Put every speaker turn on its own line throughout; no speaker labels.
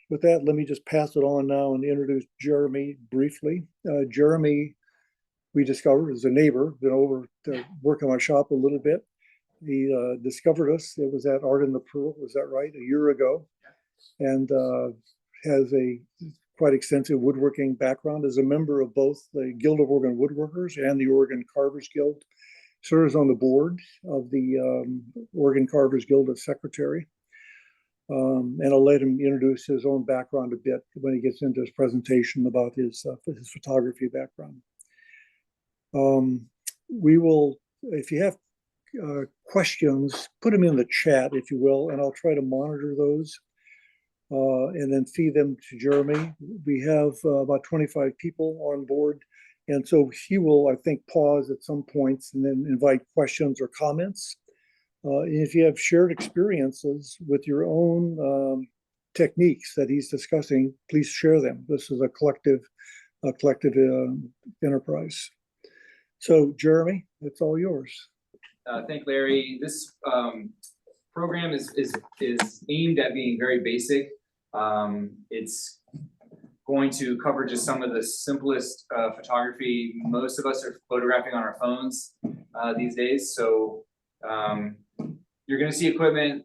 with that, let me just pass it on now and introduce Jeremy briefly. Jeremy, we discovered, is a neighbor, been over to work in my shop a little bit. He discovered us. It was at Art in the Pearl, was that right? A year ago. And has a quite extensive woodworking background as a member of both the Guild of Oregon Woodworkers and the Oregon Carvers Guild. Serves on the board of the Oregon Carvers Guild as secretary. And I'll let him introduce his own background a bit when he gets into his presentation about his photography background. We will, if you have questions, put them in the chat, if you will, and I'll try to monitor those and then feed them to Jeremy. We have about 25 people on board. And so he will, I think, pause at some points and then invite questions or comments. If you have shared experiences with your own techniques that he's discussing, please share them. This is a collective enterprise. So, Jeremy, it's all yours.
Thank you, Larry. This program is aimed at being very basic. It's going to cover just some of the simplest photography. Most of us are photographing on our phones these days. So you're going to see equipment,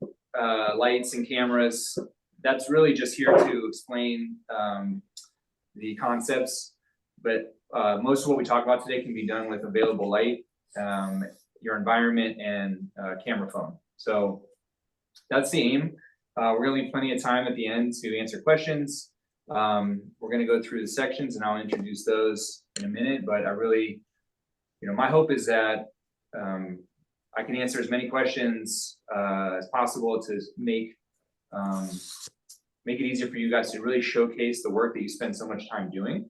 lights and cameras. That's really just here to explain the concepts. But most of what we talk about today can be done with available light, your environment, and camera phone. So that's the aim. We're going to leave plenty of time at the end to answer questions. We're going to go through the sections and I'll introduce those in a minute, but I really, my hope is that I can answer as many questions as possible to make it easier for you guys to really showcase the work that you spend so much time doing.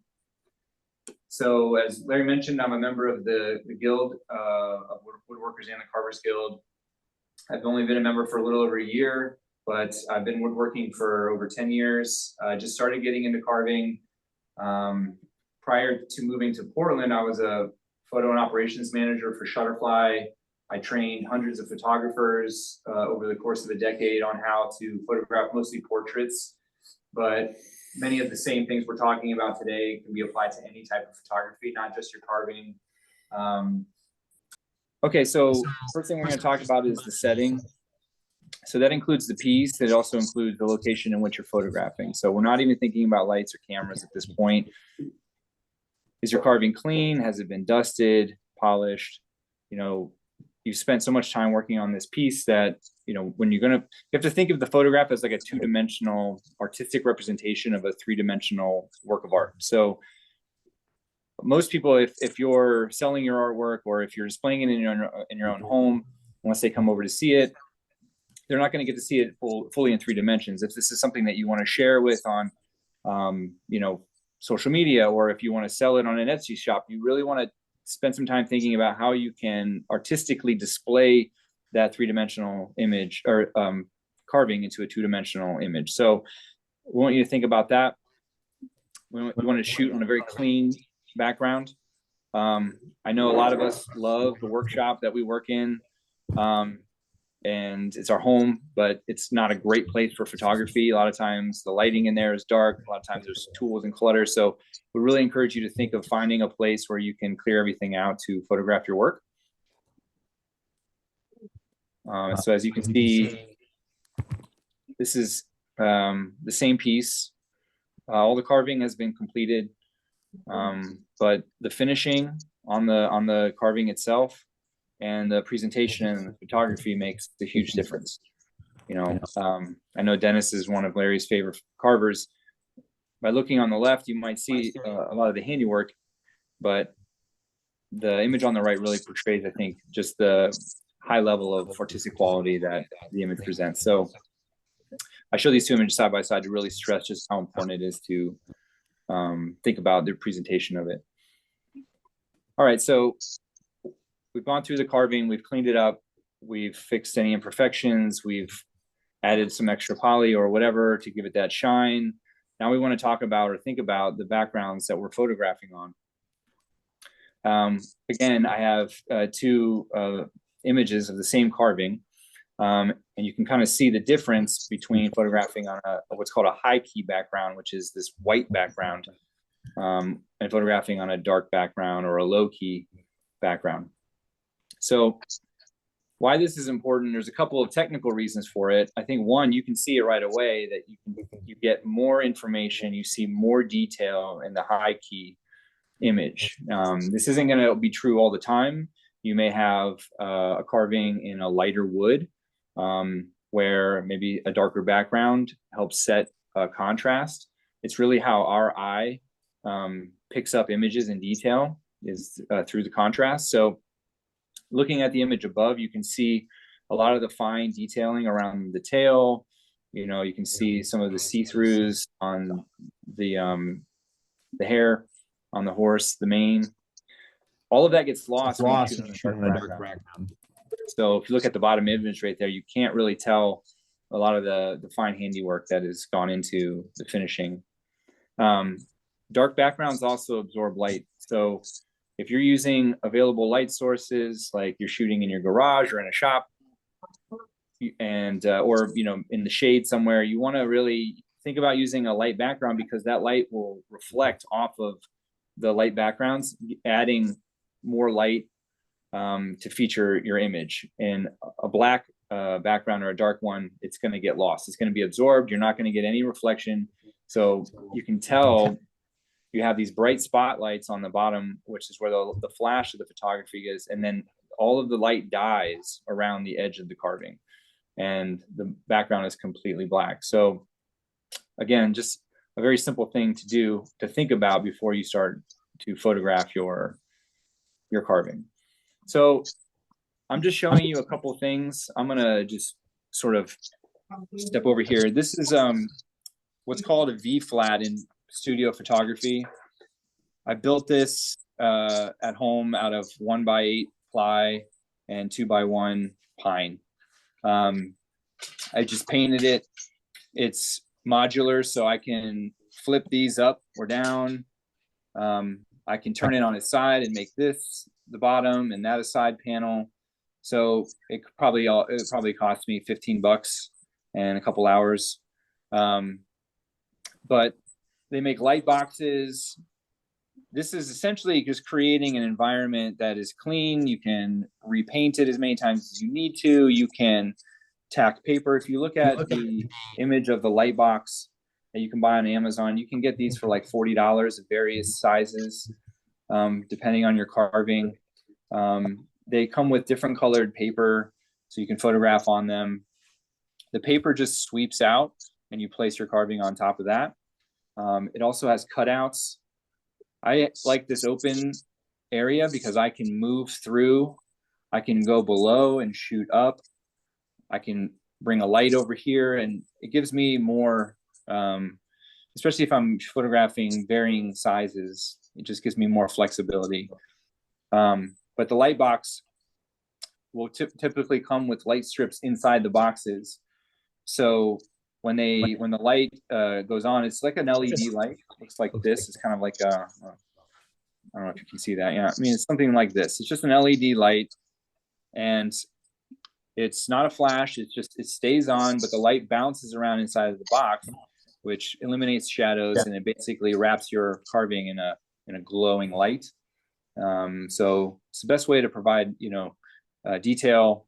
So as Larry mentioned, I'm a member of the Guild of Woodworkers and the Carvers Guild. I've only been a member for a little over a year, but I've been woodworking for over 10 years. I just started getting into carving. Prior to moving to Portland, I was a photo and operations manager for Shutterfly. I trained hundreds of photographers over the course of a decade on how to photograph mostly portraits, but many of the same things we're talking about today can be applied to any type of photography, not just your carving. Okay, so first thing we're going to talk about is the setting. So that includes the piece. It also includes the location in which you're photographing. So we're not even thinking about lights or cameras at this point. Is your carving clean? Has it been dusted, polished? You've spent so much time working on this piece that, when you have to think of the photograph as like a two-dimensional artistic representation of a three-dimensional work of art. So most people, if you're selling your artwork or if you're displaying it in your own home, unless they come over to see it, they're not going to get to see it fully in 3 dimensions. If this is something that you want to share with on, social media, or if you want to sell it on an Etsy shop, you really want to spend some time thinking about how you can artistically display that 3-dimensional image or carving into a 2-dimensional image. So we want you to think about that. We want to shoot on a very clean background. I know a lot of us love the workshop that we work in, and it's our home, but it's not a great place for photography. A lot of times the lighting in there is dark. A lot of times there's tools and clutter. So we really encourage you to think of finding a place where you can clear everything out to photograph your work. So as you can see, this is the same piece. All the carving has been completed, but the finishing on the carving itself and the presentation and the photography makes a huge difference. I know Dennis is one of Larry's favorite carvers. By looking on the left, you might see a lot of the handiwork, but the image on the right really portrays, I think, just the high level of artistic quality that the image presents. So I show these two images side by side to really stress just how important it is to think about the presentation of it. All right, so we've gone through the carving, we've cleaned it up, we've fixed any imperfections, we've added some extra poly or whatever to give it that shine. Now we want to talk about or think about the backgrounds that we're photographing on. Again, I have two images of the same carving. And you can kind of see the difference between photographing on what's called a high key background, which is this white background, and photographing on a dark background or a low key background. So why this is important, there's a couple of technical reasons for it. I think one, you can see it right away that you get more information, you see more detail in the high key image. This isn't going to be true all the time. You may have a carving in a lighter wood, where maybe a darker background helps set a contrast. It's really how our eye picks up images in detail is through the contrast. So looking at the image above, you can see a lot of the fine detailing around the tail. You know, you can see some of the see-throughs on the hair on the horse, the mane. All of that gets lost when you shoot on a dark background. So if you look at the bottom image right there, you can't really tell a lot of the fine handiwork that has gone into the finishing. Dark backgrounds also absorb light. So if you're using available light sources, like you're shooting in your garage or in a shop, and or you know, in the shade somewhere, you want to really think about using a light background, because that light will reflect off of the light backgrounds, adding more light to feature your image. In a black background or a dark one, it's going to get lost. It's going to be absorbed. You're not going to get any reflection. So you can tell you have these bright spotlights on the bottom, which is where the flash of the photography is. And then all of the light dies around the edge of the carving and the background is completely black. So again, just a very simple thing to do, to think about before you start to photograph your carving. So I'm just showing you a couple of things. I'm gonna just sort of step over here. This is what's called a V flat in studio photography. I built this at home out of 1x8 ply and 2x1 pine. I just painted it. It's modular, so I can flip these up or down. I can turn it on its side and make this the bottom and that a side panel. So it probably cost me $15 and a couple hours. But they make light boxes. This is essentially just creating an environment that is clean. You can repaint it as many times as you need to. You can tack paper. If you look at the image of the light box that you can buy on Amazon, you can get these for like $40 of various sizes, depending on your carving. They come with different colored paper, so you can photograph on them. The paper just sweeps out and you place your carving on top of that. It also has cutouts. I like this open area because I can move through. I can go below and shoot up. I can bring a light over here, and it gives me more, especially if I'm photographing varying sizes, it just gives me more flexibility. But the light box will typically come with light strips inside the boxes. So when the light goes on, it's like an LED light. It looks like this. It's kind of like I don't know if you can see that. Yeah, I mean, it's something like this. It's just an LED light, and it's not a flash. It's just, it stays on, but the light bounces around inside of the box, which eliminates shadows, and it basically wraps your carving in a glowing light. So it's the best way to provide, you know, detail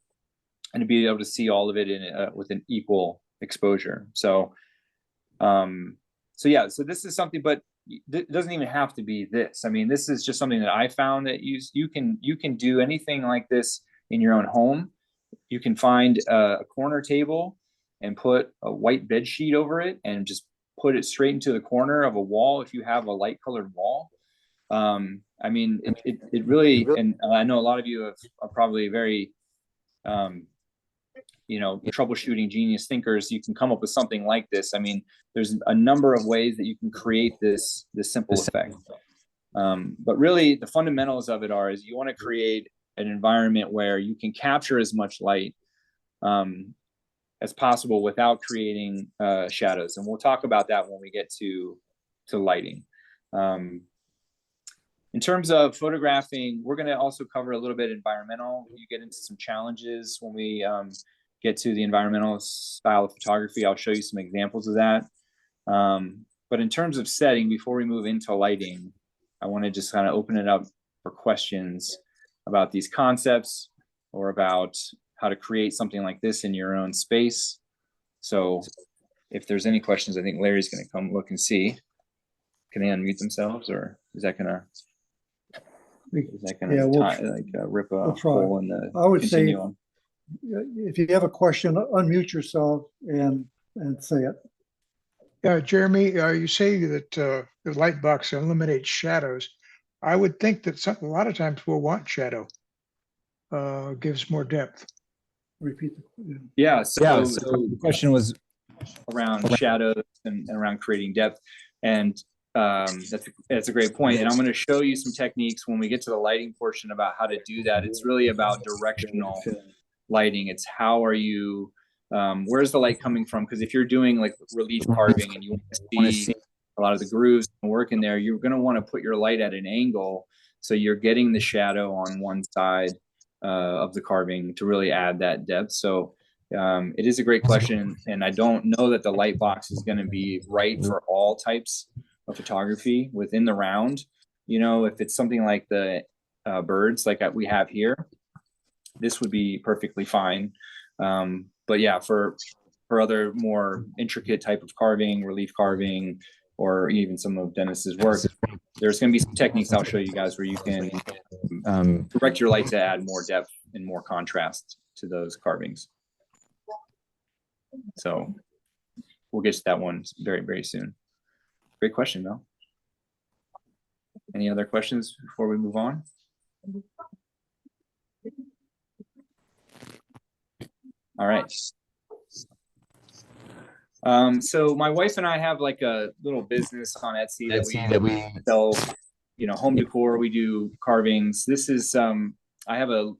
and to be able to see all of it in with an equal exposure. So yeah, so this is something, but it doesn't even have to be this. I mean, this is just something that I found that you can do anything like this in your own home. You can find a corner table and put a white bed sheet over it and just put it straight into the corner of a wall if you have a light colored wall. I mean, it really, and I know a lot of you are probably very, you know, troubleshooting genius thinkers. You can come up with something like this. I mean, there's a number of ways that you can create this simple effect. But really the fundamentals of it is you want to create an environment where you can capture as much light as possible without creating shadows. And we'll talk about that when we get to lighting. In terms of photographing, we're going to also cover a little bit environmental. You get into some challenges when we get to the environmental style of photography. I'll show you some examples of that. But in terms of setting, before we move into lighting, I want to just kind of open it up for questions about these concepts or about how to create something like this in your own space. So if there's any questions, I think Larry's going to come look and see. Can they unmute themselves, or is that gonna rip a hole in the
I would say
continuum?
if you have a question, unmute yourself and say it.
Jeremy, you say that the light box eliminates shadows. I would think that a lot of times we'll want shadow. Gives more depth.
Repeat
So the question was around shadows and around creating depth, and that's a great point. And I'm going to show you some techniques when we get to the lighting portion about how to do that. It's really about directional lighting. It's how are you, where's the light coming from? Because if you're doing like relief carving and you want to see a lot of the grooves and work in there, you're going to want to put your light at an angle so you're getting the shadow on one side of the carving to really add that depth. So it is a great question, and I don't know that the light box is going to be right for all types of photography within the round. You know, if it's something like the birds like we have here, this would be perfectly fine. But yeah, for other more intricate type of carving, relief carving, or even some of Dennis's work, there's going to be some techniques I'll show you guys where you can direct your light to add more depth and more contrast to those carvings. So we'll get to that one very, very soon. Great question, though. Any other questions before we move on? All right. So my wife and I have like a little business on Etsy that we sell, you know, home decor. We do carvings. This is I have a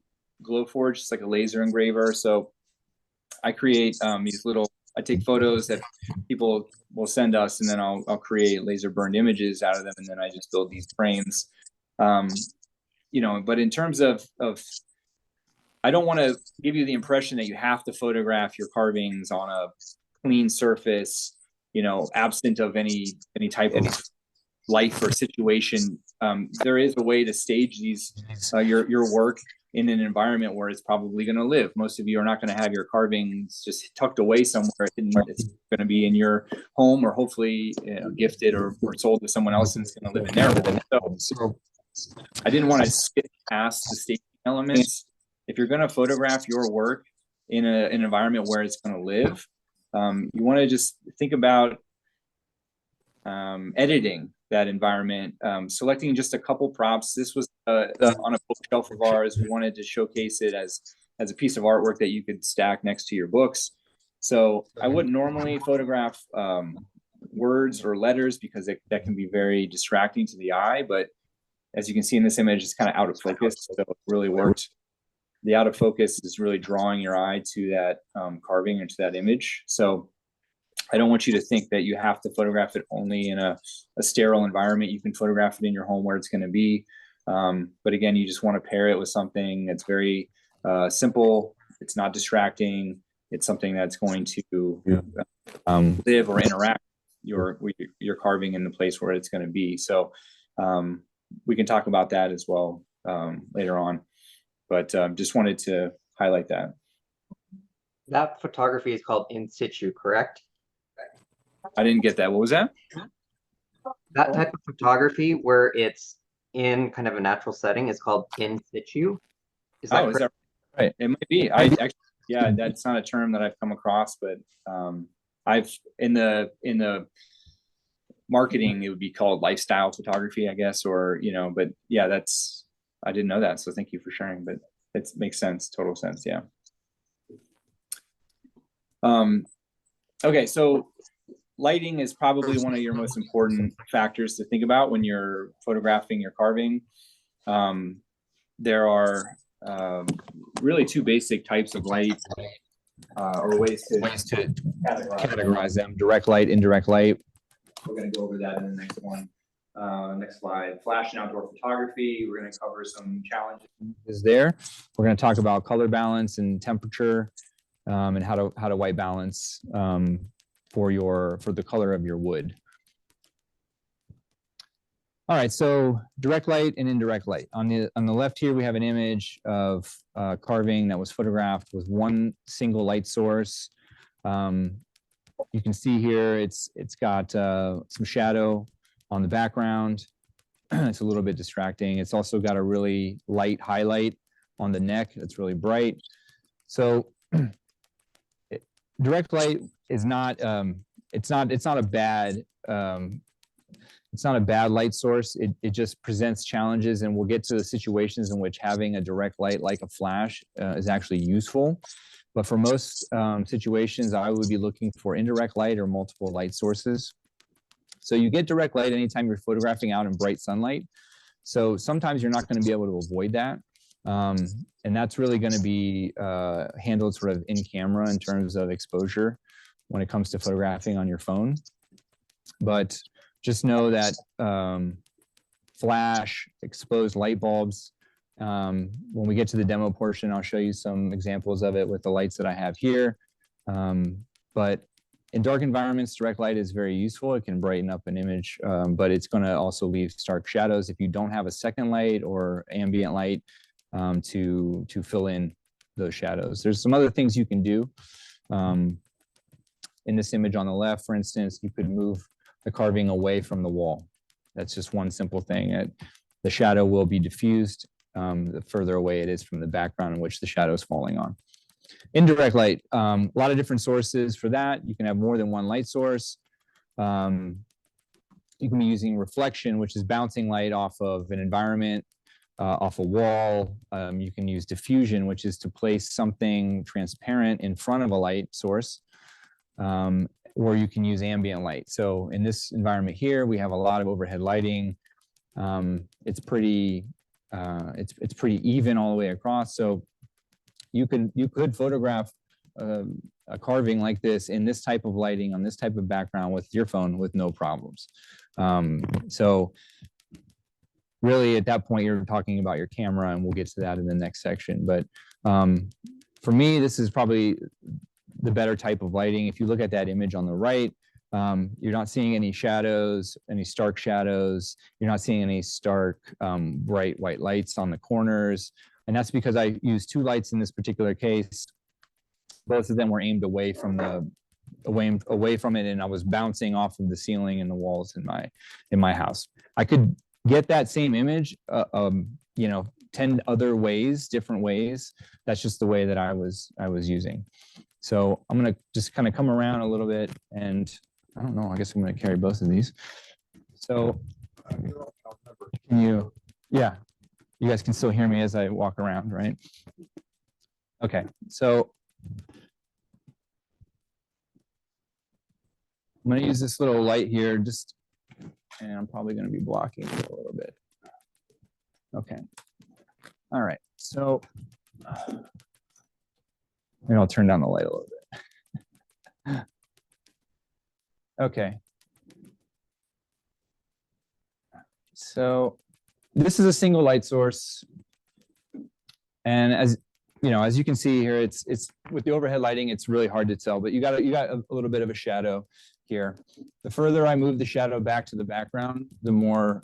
Glowforge, it's like a laser engraver. So I create these little, I take photos that people will send us, and then I'll create laser burned images out of them, and then I just build these frames. You know, but in terms of I don't want to give you the impression that you have to photograph your carvings on a clean surface, you know, absent of any type of life or situation. There is a way to stage these your work in an environment where it's probably going to live. Most of you are not going to have your carvings just tucked away somewhere. It's going to be in your home, or hopefully, you know, gifted or sold to someone else, and it's going to live in their home. So I didn't want to skip past the staging elements. If you're going to photograph your work in an environment where it's going to live, you want to just think about editing that environment, selecting just a couple props. This was on a bookshelf of ours. We wanted to showcase it as a piece of artwork that you could stack next to your books. So I wouldn't normally photograph words or letters because that can be very distracting to the eye. But as you can see in this image, it's kind of out of focus. So it really worked. The out of focus is really drawing your eye to that carving or to that image. So I don't want you to think that you have to photograph it only in a sterile environment. You can photograph it in your home where it's going to be. But again, you just want to pair it with something that's very simple. It's not distracting. It's something that's going to live or interact with your carving in the place where it's going to be. So we can talk about that as well later on. But just wanted to highlight that.
That photography is called in situ, correct?
I didn't get that. What was that?
That type of photography where it's in kind of a natural setting is called in situ. Is that correct?
Is that right? It might be. I actually, yeah, that's not a term that I've come across, but I've in the marketing, it would be called lifestyle photography, I guess, or, you know, but yeah, I didn't know that. So thank you for sharing, but it makes sense. Total sense. Yeah. Okay. So lighting is probably one of your most important factors to think about when you're photographing your carving. There are really two basic types of light or ways to categorize them: direct light, indirect light. We're going to go over that in the next one. Next slide. Flash and outdoor photography. We're going to cover some challenges there. We're going to talk about color balance and temperature.
and how to white balance for the color of your wood. All right, so direct light and indirect light. On the left here, we have an image of carving that was photographed with one single light source. You can see here it's got some shadow on the background. It's a little bit distracting. It's also got a really light highlight on the neck that's really bright. So direct light is not it's not a bad light source. It just presents challenges, and we'll get to the situations in which having a direct light like a flash is actually useful. But for most situations, I would be looking for indirect light or multiple light sources. So you get direct light anytime you're photographing out in bright sunlight. So sometimes you're not going to be able to avoid that. And that's really going to be handled sort of in camera in terms of exposure when it comes to photographing on your phone. But just know that flash, exposed light bulbs, when we get to the demo portion, I'll show you some examples of it with the lights that I have here. But in dark environments, direct light is very useful. It can brighten up an image, but it's going to also leave stark shadows if you don't have a second light or ambient light to fill in those shadows. There's some other things you can do. In this image on the left, for instance, you could move the carving away from the wall. That's just one simple thing. The shadow will be diffused the further away it is from the background in which the shadow is falling on. Indirect light, a lot of different sources for that. You can have more than one light source. You can be using reflection, which is bouncing light off of an environment, off a wall. You can use diffusion, which is to place something transparent in front of a light source, or you can use ambient light. So in this environment here, we have a lot of overhead lighting. It's pretty even all the way across. So you could photograph a carving like this in this type of lighting on this type of background with your phone with no problems. So really at that point, you're talking about your camera, and we'll get to that in the next section. But for me, this is probably the better type of lighting. If you look at that image on the right, you're not seeing any shadows, any stark shadows. You're not seeing any stark bright white lights on the corners. And that's because I used two lights in this particular case. Both of them were aimed away from away from it, and I was bouncing off of the ceiling and the walls in my house. I could get that same image, 10 other ways, different ways. That's just the way that I was using. So I'm gonna just kind of come around a little bit, and I don't know, I guess I'm gonna carry both of these. So can you, yeah, you guys can still hear me as I walk around, right? Okay, so I'm gonna use this little light here, and I'm probably gonna be blocking it a little bit. Okay, all right, so maybe I'll turn down the light a little bit. Okay. So this is a single light source. And as you can see here, it's with the overhead lighting, it's really hard to tell, but you got a little bit of a shadow here. The further I move the shadow back to the background, the more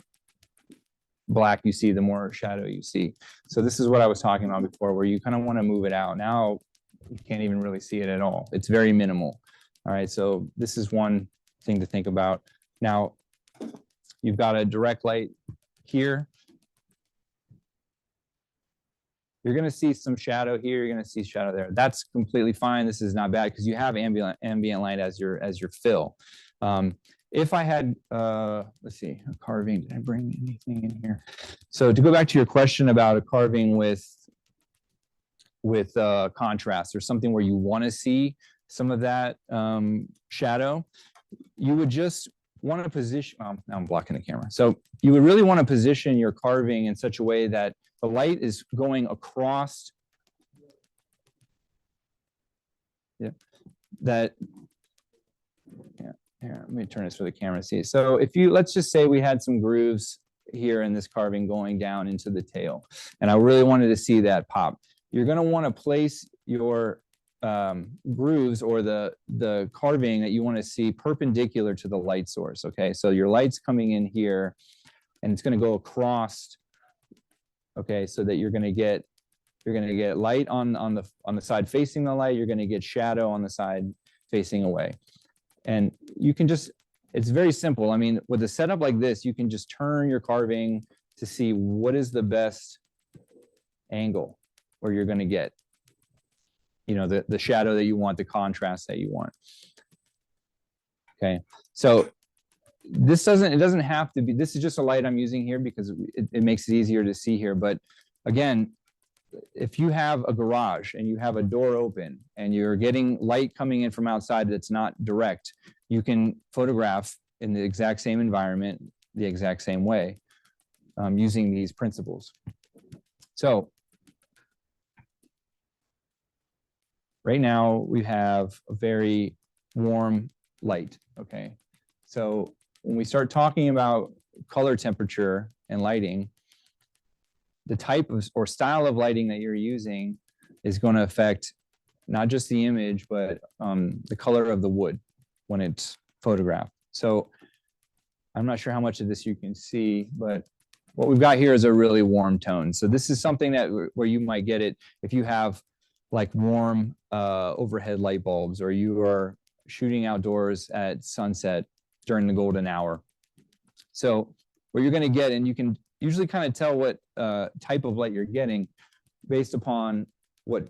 black you see, the more shadow you see. So this is what I was talking about before, where you kind of want to move it out. Now you can't even really see it at all. It's very minimal. All right, so this is one thing to think about. Now you've got a direct light here. You're going to see some shadow here. You're going to see shadow there. That's completely fine. This is not bad because you have ambient light as your fill. If I had, let's see, a carving, did I bring anything in here? So to go back to your question about a carving with contrast or something where you want to see some of that shadow, you would just want to position, now I'm blocking the camera. So you would really want to position your carving in such a way that the light is going across, here, let me turn this for the camera to see. So if let's just say we had some grooves here in this carving going down into the tail, and I really wanted to see that pop. You're going to want to place your grooves or the carving that you want to see perpendicular to the light source. Okay, so your light's coming in here and it's going to go across. Okay, so that you're going to get light on the side facing the light. You're going to get shadow on the side facing away. And you can just, it's very simple. I mean, with a setup like this, you can just turn your carving to see what is the best angle where you're going to get, you know, the shadow that you want, the contrast that you want. Okay, so this doesn't have to be, this is just a light I'm using here because it makes it easier to see here. But again, if you have a garage and you have a door open and you're getting light coming in from outside that's not direct, you can photograph in the exact same environment, the exact same way, using these principles. So right now we have a very warm light, okay? So when we start talking about color temperature and lighting, the type of or style of lighting that you're using is going to affect not just the image, but the color of the wood when it's photographed. So I'm not sure how much of this you can see, but what we've got here is a really warm tone. So this is something that where you might get it if you have like warm overhead light bulbs, or you are shooting outdoors at sunset during the golden hour. So what you're going to get, and you can usually kind of tell what type of light you're getting based upon what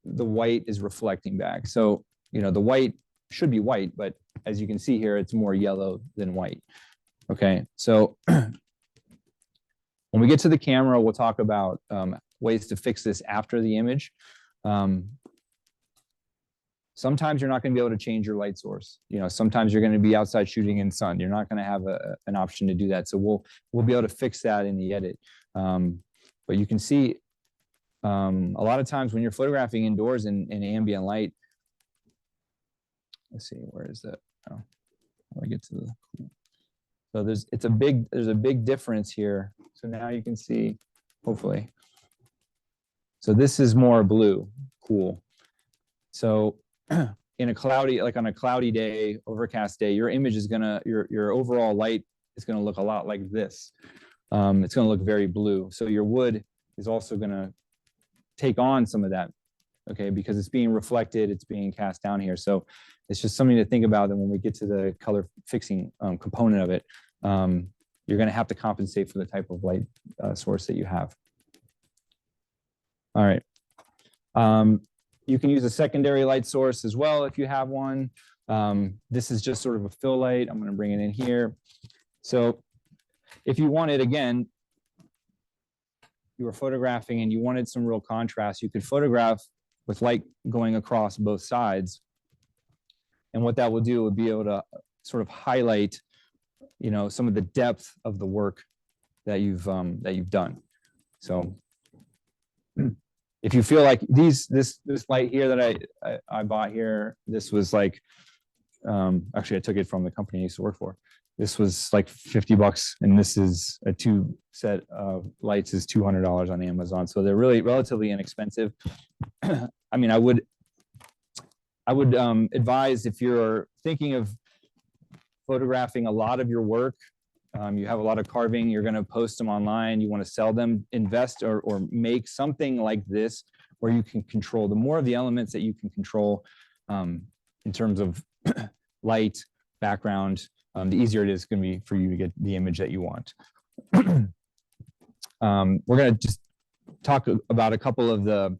the white is reflecting back. So, you know, the white should be white, but as you can see here, it's more yellow than white. Okay, so when we get to the camera, we'll talk about ways to fix this after the image. Sometimes you're not going to be able to change your light source. You know, sometimes you're going to be outside shooting in sun. You're not going to have an option to do that. So we'll be able to fix that in the edit. But you can see a lot of times when you're photographing indoors in ambient light. Let's see, where is that? Oh, how do I get to the? So there's a big difference here. So now you can see, hopefully. So this is more blue, cool. So in a cloudy, like on a cloudy day, overcast day, your image is gonna, your overall light is gonna look a lot like this. It's gonna look very blue. So your wood is also gonna take on some of that, okay, because it's being reflected, it's being cast down here. So it's just something to think about that when we get to the color fixing component of it, you're gonna have to compensate for the type of light source that you have. All right. You can use a secondary light source as well if you have one. This is just sort of a fill light. I'm going to bring it in here. So if you wanted, again, you were photographing and you wanted some real contrast, you could photograph with light going across both sides. And what that will do would be able to sort of highlight, you know, some of the depth of the work that you've done. So if you feel like this light here that I bought here, this was like, actually I took it from the company I used to work for. This was like $50, and this is a 2 set of lights is $200 on Amazon. So they're really relatively inexpensive. I mean, I would advise, if you're thinking of photographing a lot of your work, you have a lot of carving, you're going to post them online, you want to sell them, invest or make something like this where you can control the more of the elements that you can control in terms of light, background, the easier it is going to be for you to get the image that you want. We're going to just talk about a couple of the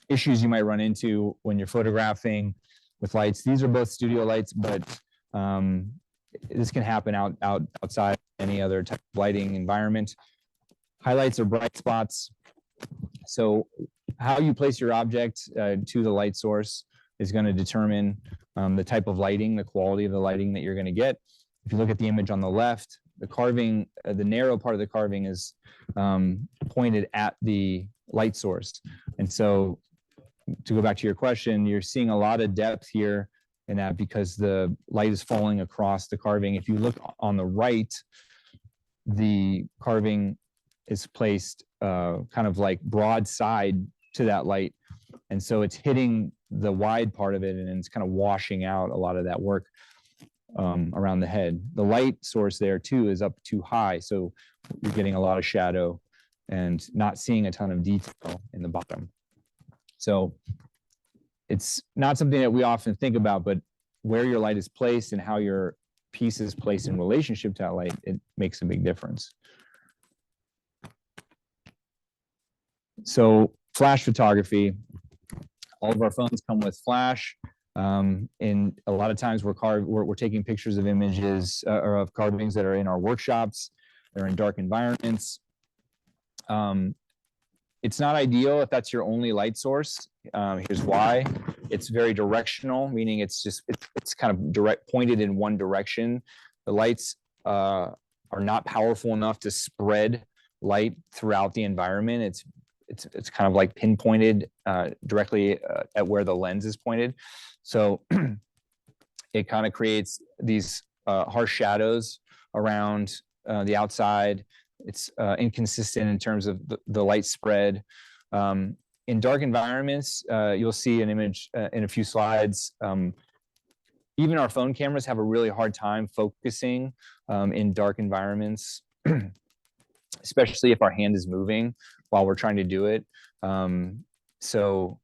issues you might run into when you're photographing with lights. These are both studio lights, but this can happen outside any other type of lighting environment. Highlights are bright spots. So how you place your object to the light source is going to determine the type of lighting, the quality of the lighting that you're going to get. If you look at the image on the left, the carving, the narrow part of the carving is pointed at the light source. And so to go back to your question, you're seeing a lot of depth here in that because the light is falling across the carving. If you look on the right, the carving is placed kind of like broadside to that light. And so it's hitting the wide part of it, and it's kind of washing out a lot of that work around the head. The light source there too is up too high, so you're getting a lot of shadow and not seeing a ton of detail in the bottom. So it's not something that we often think about, but where your light is placed and how your piece is placed in relationship to that light, it makes a big difference. So flash photography, all of our phones come with flash. And a lot of times we're taking pictures of images or of carvings that are in our workshops. They're in dark environments. It's not ideal if that's your only light source. Here's why. It's very directional, meaning it's kind of direct pointed in one direction. The lights are not powerful enough to spread light throughout the environment. It's kind of like pinpointed directly at where the lens is pointed. So it kind of creates these harsh shadows around the outside. It's inconsistent in terms of the light spread. In dark environments, you'll see an image in a few slides. Even our phone cameras have a really hard time focusing in dark environments, especially if our hand is moving while we're trying to do it. So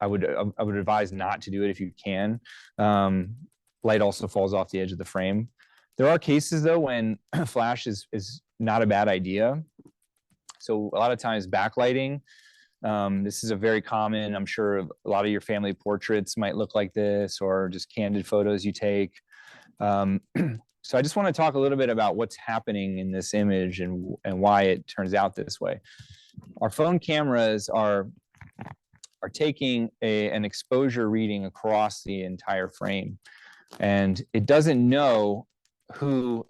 I would advise not to do it if you can. Light also falls off the edge of the frame. There are cases though when flash is not a bad idea. So a lot of times backlighting, this is a very common, I'm sure a lot of your family portraits might look like this, or just candid photos you take. So I just want to talk a little bit about what's happening in this image and why it turns out this way. Our phone cameras are taking an exposure reading across the entire frame, and it doesn't know who,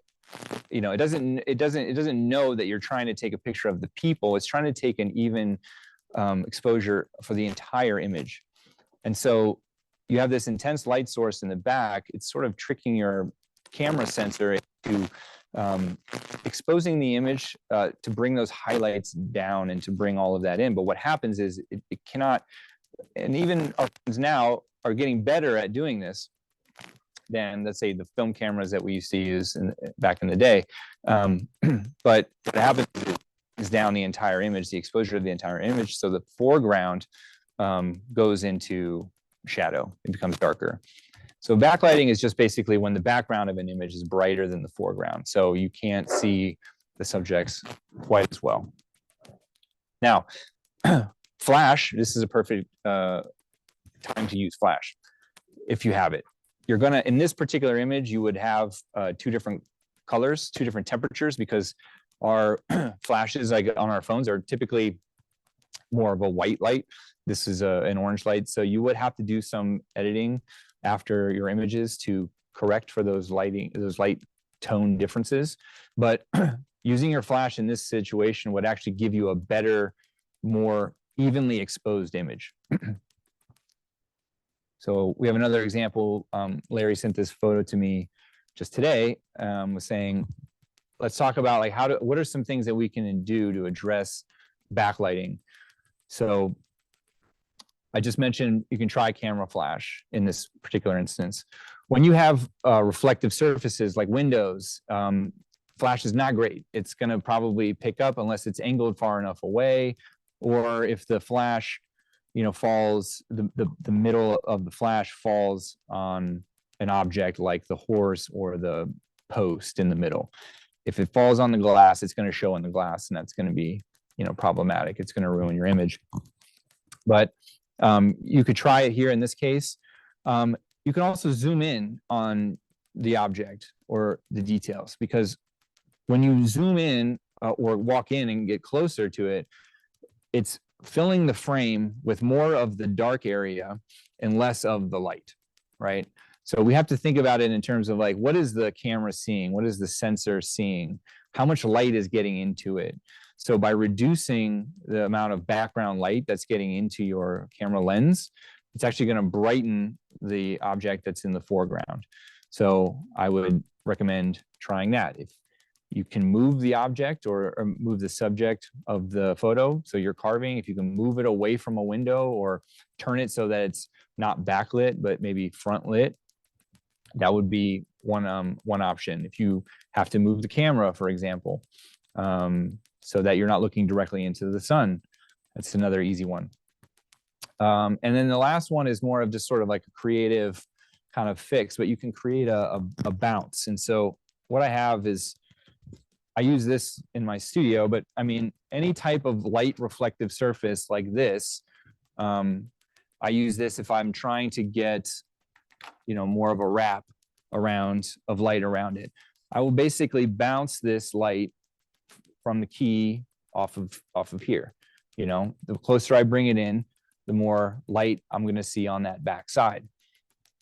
it doesn't know that you're trying to take a picture of the people. It's trying to take an even exposure for the entire image. And so you have this intense light source in the back. It's sort of tricking your camera sensor into exposing the image to bring those highlights down and to bring all of that in. But what happens is it cannot, and even our phones now are getting better at doing this than, let's say, the film cameras that we used to use back in the day. But what happens is down the entire image, the exposure of the entire image. So the foreground goes into shadow. It becomes darker. So backlighting is just basically when the background of an image is brighter than the foreground. So you can't see the subjects quite as well. Now, flash, this is a perfect time to use flash if you have it. You're gonna, in this particular image, you would have two different colors, two different temperatures, because our flashes like on our phones are typically more of a white light. This is an orange light. So you would have to do some editing after your images to correct for those light tone differences. But using your flash in this situation would actually give you a better, more evenly exposed image. So we have another example. Larry sent this photo to me just today, was saying, let's talk about like what are some things that we can do to address backlighting. So I just mentioned you can try camera flash in this particular instance. When you have reflective surfaces like windows, flash is not great. It's gonna probably pick up unless it's angled far enough away, or if the flash falls, the middle of the flash falls on an object like the horse or the post in the middle. If it falls on the glass, it's going to show in the glass, and that's going to be, problematic. It's going to ruin your image. But you could try it here in this case. You can also zoom in on the object or the details, because when you zoom in or walk in and get closer to it, it's filling the frame with more of the dark area and less of the light, right? So we have to think about it in terms of like, what is the camera seeing? What is the sensor seeing? How much light is getting into it? So by reducing the amount of background light that's getting into your camera lens, it's actually going to brighten the object that's in the foreground. So I would recommend trying that. You can move the object or move the subject of the photo. So you're carving, if you can move it away from a window or turn it so that it's not backlit, but maybe front lit, that would be one option. If you have to move the camera, for example, so that you're not looking directly into the sun, that's another easy one. And then the last one is more of just sort of like a creative kind of fix, but you can create a bounce. And so what I have is, I use this in my studio, but I mean, any type of light reflective surface like this, I use this if I'm trying to get, you know, more of a wrap of light around it. I will basically bounce this light from the key off of here. You know, the closer I bring it in, the more light I'm going to see on that back side.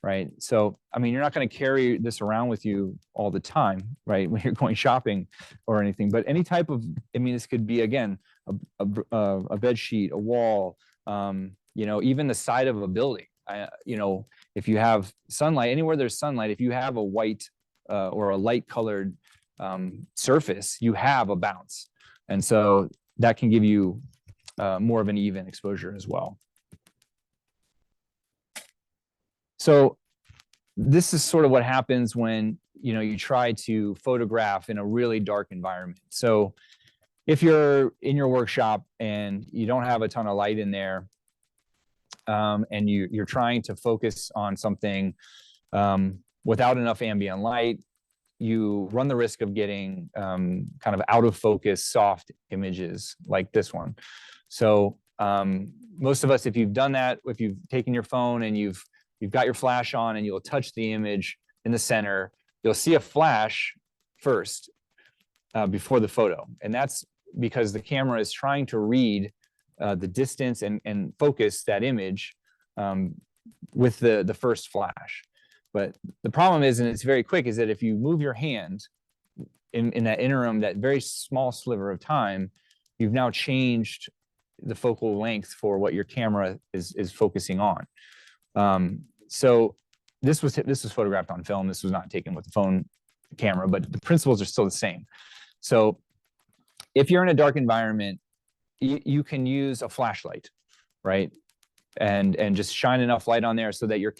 Right. So, I mean, you're not going to carry this around with you all the time, right, when you're going shopping or anything, but any type of, I mean, this could be, again, a bed sheet, a wall, you know, even the side of a building. You know, if you have sunlight, anywhere there's sunlight, if you have a white or a light colored surface, you have a bounce. And so that can give you more of an even exposure as well. So this is sort of what happens when, you know, you try to photograph in a really dark environment. So if you're in your workshop and you don't have a ton of light in there, and you're trying to focus on something without enough ambient light, you run the risk of getting kind of out of focus, soft images like this one. So most of us, if you've done that, if you've taken your phone and you've got your flash on and you'll touch the image in the center, you'll see a flash first before the photo. And that's because the camera is trying to read the distance and focus that image with the first flash. But the problem is, and it's very quick, is that if you move your hand in that interim, that very small sliver of time, you've now changed the focal length for what your camera is focusing on. So this was photographed on film. This was not taken with the phone camera, but the principles are still the same. So if you're in a dark environment, you can use a flashlight, right? And just shine enough light on there so that your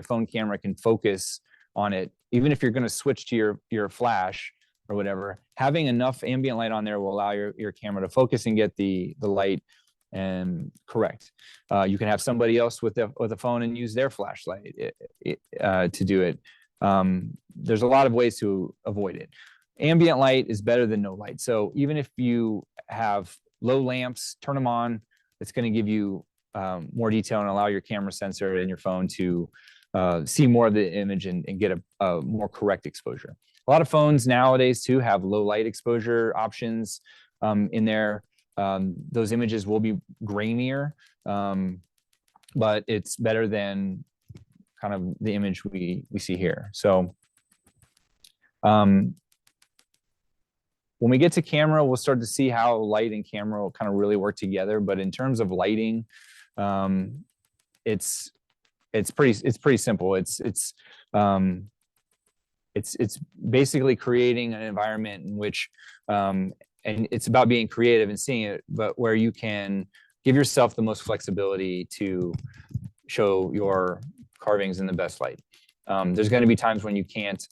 phone camera can focus on it. Even if you're going to switch to your flash or whatever, having enough ambient light on there will allow your camera to focus and get the light and correct. You can have somebody else with a phone and use their flashlight to do it. There's a lot of ways to avoid it. Ambient light is better than no light. So even if you have low lamps, turn them on. It's going to give you more detail and allow your camera sensor and your phone to see more of the image and get a more correct exposure. A lot of phones nowadays too have low light exposure options in there. Those images will be grainier, but it's better than kind of the image we see here. So when we get to camera, we'll start to see how light and camera will kind of really work together. But in terms of lighting, it's pretty simple. It's basically creating an environment in which and it's about being creative and seeing it, but where you can give yourself the most flexibility to show your carvings in the best light. There's going to be times when you can't.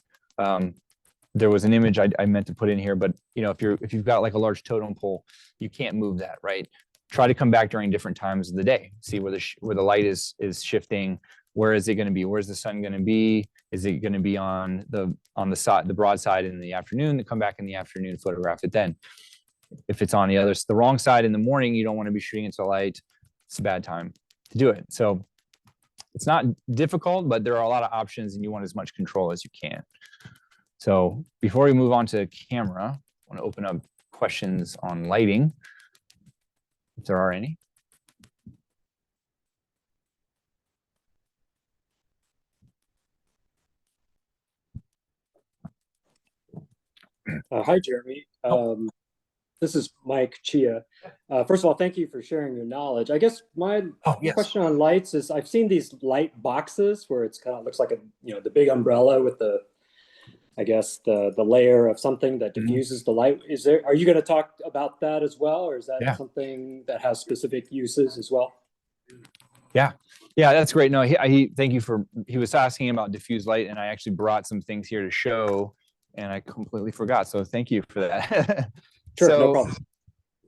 There was an image I meant to put in here, but you know, if you've got like a large totem pole, you can't move that, right? Try to come back during different times of the day. See where the light is shifting. Where is it going to be? Where's the sun going to be? Is it going to be on the side, the broad side in the afternoon? To come back in the afternoon, photograph it then. If it's on the wrong side in the morning, you don't want to be shooting into light. It's a bad time to do it. So it's not difficult, but there are a lot of options, and you want as much control as you can. So before we move on to camera, I want to open up questions on lighting, if there are any.
Hi, Jeremy. This is Mike Chia. First of all, thank you for sharing your knowledge. I guess my question on lights is, I've seen these light boxes where it's kind of looks like the big umbrella with the I guess the layer of something that
Mhm.
diffuses the light. Are you going to talk about that as well, or is that
Yeah.
something that has specific uses as well?
Yeah, that's great. No, thank you for, he was asking about diffuse light, and I actually brought some things here to show, and I completely forgot. So thank you for that.
Sure, no
So,
problem.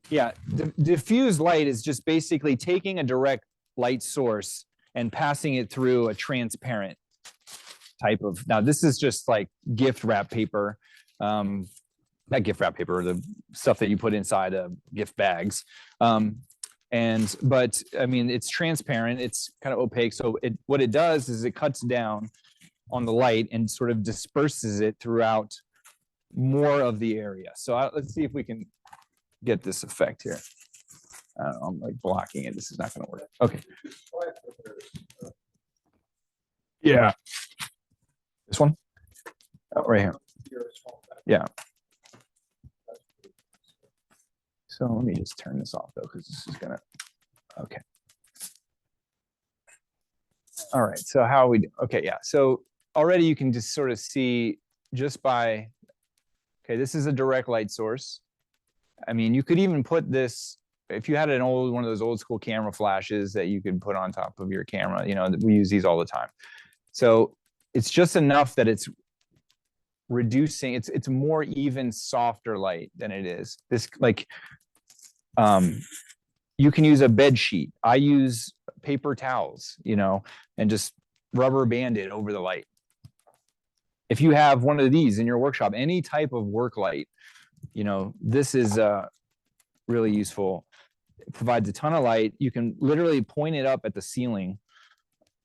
yeah, diffuse light is just basically taking a direct light source and passing it through a transparent type of, now this is just like gift wrap paper, not gift wrap paper, the stuff that you put inside gift bags. But I mean, it's transparent, it's kind of opaque. So what it does is it cuts down on the light and sort of disperses it throughout more of the area. So let's see if we can get this effect here. I don't know, I'm like blocking it. This is not going to work. Okay. Yeah. This one? Oh, right here. Yeah. So let me just turn this off though, because this is gonna, okay. All right, so how are we, okay, yeah. So already you can just sort of see just by, okay, this is a direct light source. I mean, you could even put this, if you had one of those old school camera flashes that you could put on top of your camera, you know, we use these all the time. So it's just enough that it's reducing, it's more even, softer light than it is. This, like, you can use a bed sheet. I use paper towels, you know, and just rubber band it over the light. If you have one of these in your workshop, any type of work light, you know, this is really useful. It provides a ton of light. You can literally point it up at the ceiling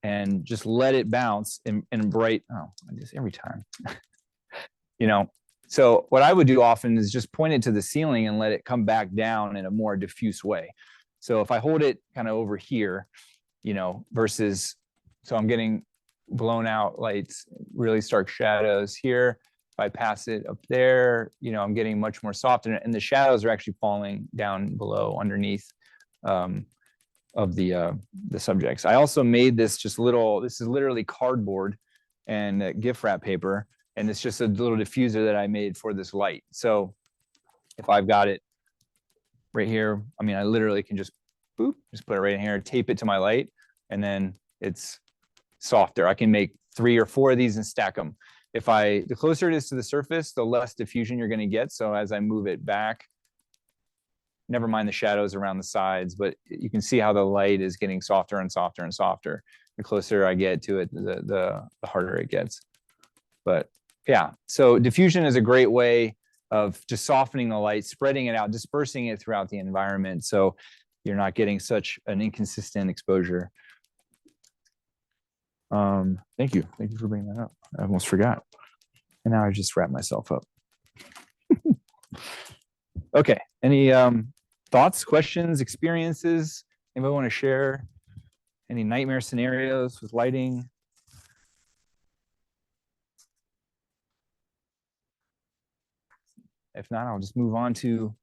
and just let it bounce and bright. Oh, I just every time, you know. So what I would do often is just point it to the ceiling and let it come back down in a more diffuse way. So if I hold it kind of over here, you know, versus, so I'm getting blown out lights, really stark shadows here. If I pass it up there, you know, I'm getting much more soft, and the shadows are actually falling down below underneath of the subjects. I also made this just little, this is literally cardboard and gift wrap paper, and it's just a little diffuser that I made for this light. So if I've got it right here, I mean, I literally can just boop, just put it right in here, tape it to my light, and then it's softer. I can make 3 or 4 of these and stack them. The closer it is to the surface, the less diffusion you're going to get. So as I move it back, never mind the shadows around the sides, but you can see how the light is getting softer and softer and softer. The closer I get to it, the harder it gets. But yeah, so diffusion is a great way of just softening the light, spreading it out, dispersing it throughout the environment, so you're not getting such an inconsistent exposure. Thank you for bringing that up. I almost forgot, and now I just wrapped myself up. Okay, any thoughts, questions, experiences? Anybody want to share any nightmare scenarios with lighting? If not, I'll just move on to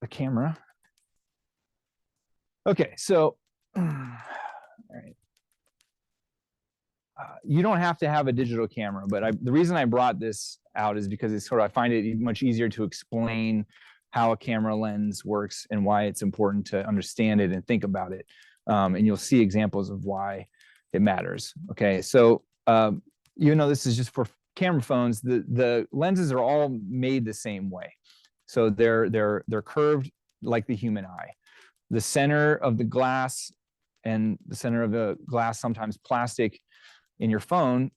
the camera. Okay, so all right. You don't have to have a digital camera, but the reason I brought this out is because it's I find it much easier to explain how a camera lens works and why it's important to understand it and think about it. And you'll see examples of why it matters. Okay, so you know, this is just for camera phones. The lenses are all made the same way. So they're curved like the human eye. The center of the glass and the center of the glass, sometimes plastic, in your phone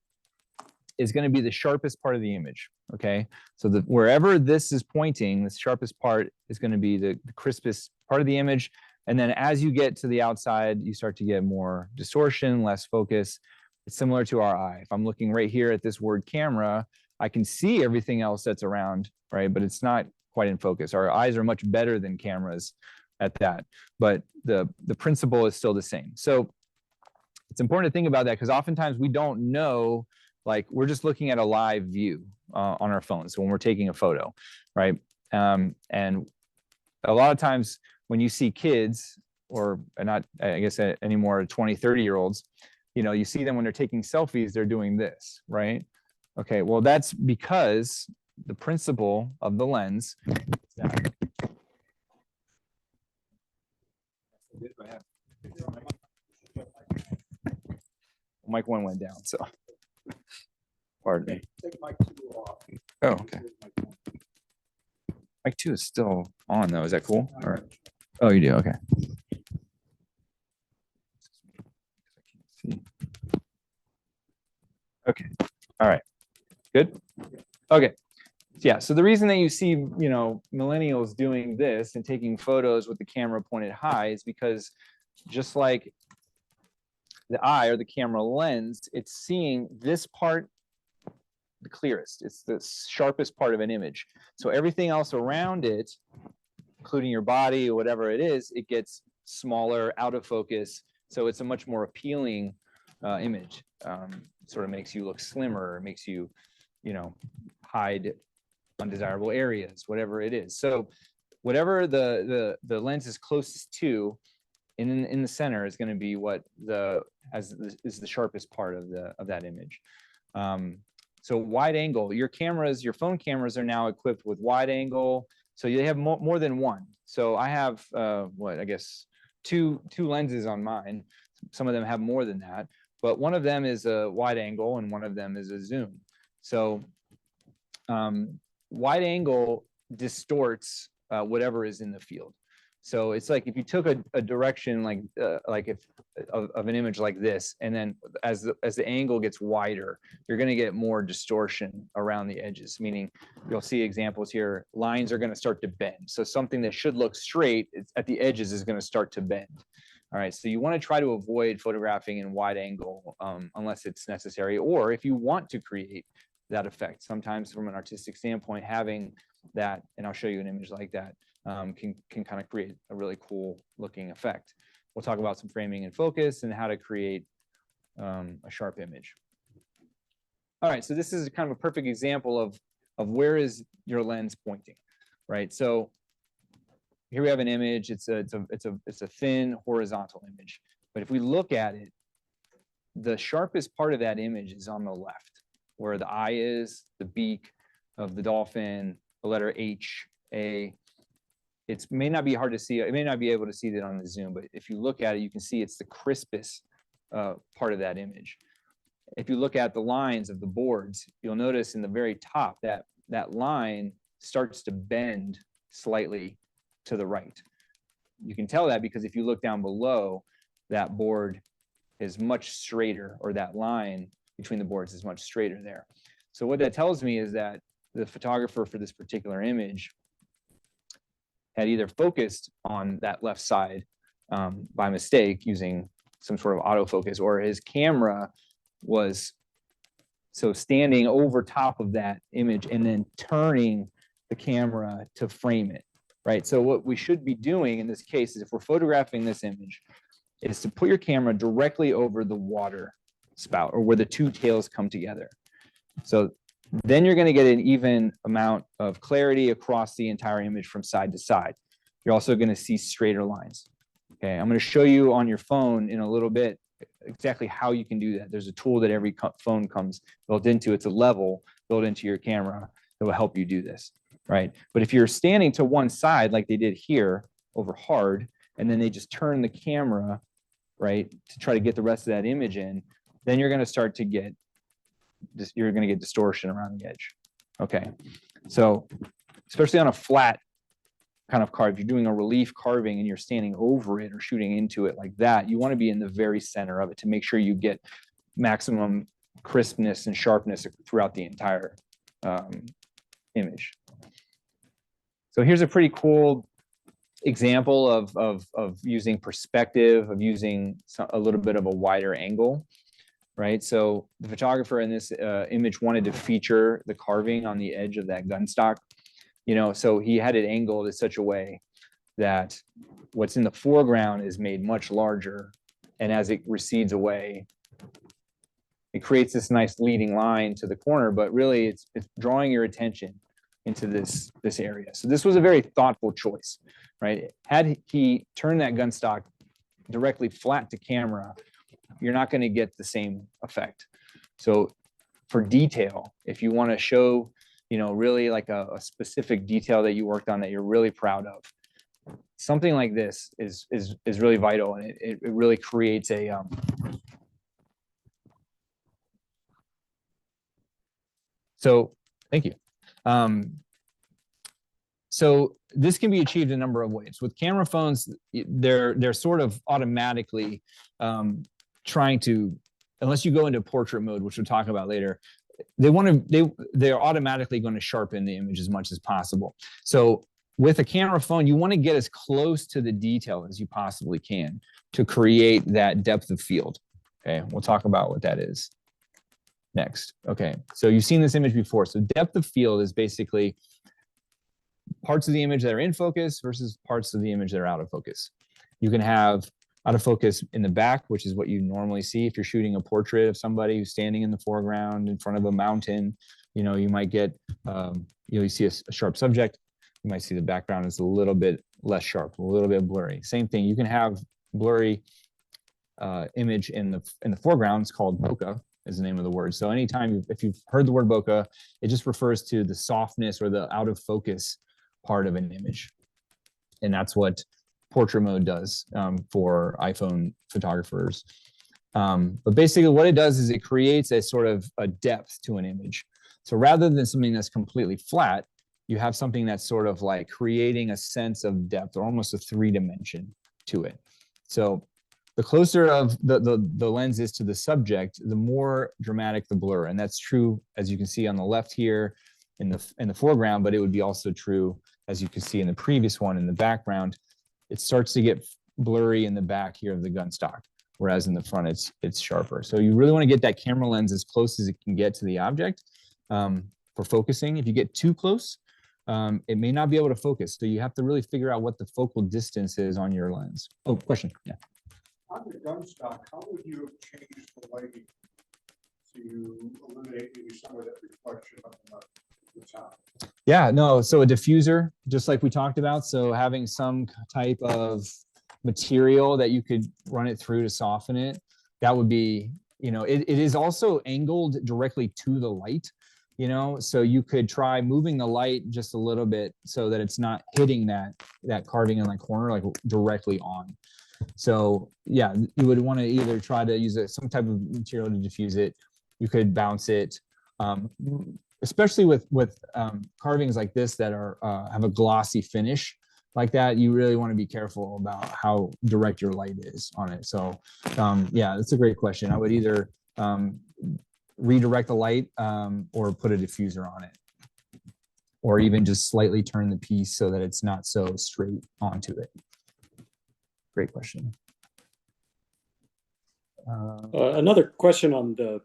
is going to be the sharpest part of the image. Okay, so wherever this is pointing, the sharpest part is going to be the crispest part of the image. And then as you get to the outside, you start to get more distortion, less focus. It's similar to our eye. If I'm looking right here at this word camera, I can see everything else that's around, right? But it's not quite in focus. Our eyes are much better than cameras at that, but the principle is still the same. So it's important to think about that, because oftentimes we don't know, like, we're just looking at a live view on our phones. So when we're taking a photo, right? And a lot of times when you see kids, or not, I guess anymore, 20, 30-year-olds, you know, you see them when they're taking selfies, they're doing this, right? Okay, well, that's because the principle of the lens. Mic 1 went down, so. Pardon me. Oh, okay. Mic 2 is still on though. Is that cool? All right. Oh, you do? Okay. Okay. All right. Good. Okay. Yeah. So the reason that you see, millennials doing this and taking photos with the camera pointed high is because just like the eye or the camera lens, it's seeing this part the clearest. It's the sharpest part of an image. So everything else around it, including your body or whatever it is, it gets smaller, out of focus. So it's a much more appealing image. Sort of makes you look slimmer, makes you, hide undesirable areas, whatever it is. So whatever the lens is closest to in the center is going to be what is the sharpest part of that image. So wide angle, your phone cameras are now equipped with wide angle. So you have more than one. So I have, I guess two lenses on mine. Some of them have more than that, but one of them is a wide angle and one of them is a zoom. So wide angle distorts whatever is in the field. So it's like if you took a direction like if of an image like this, and then as the angle gets wider, you're going to get more distortion around the edges. Meaning, you'll see examples here. Lines are going to start to bend. So something that should look straight at the edges is going to start to bend. All right. So you want to try to avoid photographing in wide angle unless it's necessary, or if you want to create that effect. Sometimes, from an artistic standpoint, having that, and I'll show you an image like that. Can kind of create a really cool looking effect. We'll talk about some framing and focus and how to create a sharp image. All right, so this is kind of a perfect example of where is your lens pointing, right? So here we have an image. It's a thin horizontal image, but if we look at it, the sharpest part of that image is on the left, where the eye is, the beak of the dolphin, the letter H, A. It may not be hard to see. It may not be able to see that on the zoom, but if you look at it, you can see it's the crispest part of that image. If you look at the lines of the boards, you'll notice in the very top that line starts to bend slightly to the right. You can tell that because if you look down below, that board is much straighter, or that line between the boards is much straighter there. So what that tells me is that the photographer for this particular image had either focused on that left side by mistake using some sort of autofocus, or his camera was standing over top of that image and then turning the camera to frame it, right? So what we should be doing in this case is, if we're photographing this image, is to put your camera directly over the water spout, or where the two tails come together. So then you're going to get an even amount of clarity across the entire image from side to side. You're also going to see straighter lines. Okay, I'm going to show you on your phone in a little bit exactly how you can do that. There's a tool that every phone comes built into. It's a level built into your camera that will help you do this, right? But if you're standing to one side like they did here over hard, and then they just turn the camera, right, to try to get the rest of that image in, then you're going to start to get you're going to get distortion around the edge. Okay, so especially on a flat kind of carve, if you're doing a relief carving and you're standing over it or shooting into it like that, you want to be in the very center of it to make sure you get maximum crispness and sharpness throughout the entire image. So here's a pretty cool example of using perspective, of using a little bit of a wider angle. Right, so the photographer in this image wanted to feature the carving on the edge of that gun stock, so he had it angled in such a way that what's in the foreground is made much larger, and as it recedes away, it creates this nice leading line to the corner, but really it's drawing your attention into this area. So this was a very thoughtful choice, right? Had he turned that gun stock directly flat to camera, you're not going to get the same effect. So for detail, if you want to show, you know, really like a specific detail that you worked on that you're really proud of, something like this is really vital, and it really creates a so thank you. So this can be achieved a number of ways. With camera phones, they're sort of automatically trying to, unless you go into portrait mode, which we'll talk about later, they're automatically going to sharpen the image as much as possible. So with a camera phone, you want to get as close to the detail as you possibly can to create that depth of field. Okay, we'll talk about what that is next. Okay, so you've seen this image before. So depth of field is basically parts of the image that are in focus versus parts of the image that are out of focus. You can have out of focus in the back, which is what you normally see if you're shooting a portrait of somebody who's standing in the foreground in front of a mountain. You know, you might get, you see a sharp subject. You might see the background is a little bit less sharp, a little bit blurry. Same thing, you can have blurry image in the foreground. It's called bokeh, is the name of the word. So anytime, if you've heard the word bokeh, it just refers to the softness or the out of focus part of an image. And that's what portrait mode does for iPhone photographers. But basically what it does is it creates a sort of a depth to an image. So rather than something that's completely flat, you have something that's sort of like creating a sense of depth or almost a 3-dimension to it. So the closer of the lens is to the subject, the more dramatic the blur. And that's true, as you can see on the left here in the foreground, but it would be also true, as you can see in the previous one in the background. It starts to get blurry in the back here of the gun stock, whereas in the front it's sharper. So you really want to get that camera lens as close as it can get to the object for focusing. If you get too close, it may not be able to focus. So you have to really figure out what the focal distance is on your lens. Oh, question, yeah.
On the gun stock, how would you have changed the lighting to eliminate maybe some of that reflection on the top?
Yeah, no, so a diffuser, just like we talked about. So having some type of material that you could run it through to soften it, that would be, you know, it is also angled directly to the light, you know, so you could try moving the light just a little bit so that it's not hitting that carving in the corner, like directly on. So yeah, you would want to either try to use some type of material to diffuse it. You could bounce it, especially with carvings like this that are have a glossy finish like that. You really want to be careful about how direct your light is on it. So yeah, that's a great question. I would either redirect the light or put a diffuser on it, or even just slightly turn the piece so that it's not so straight onto it. Great question.
Another question on the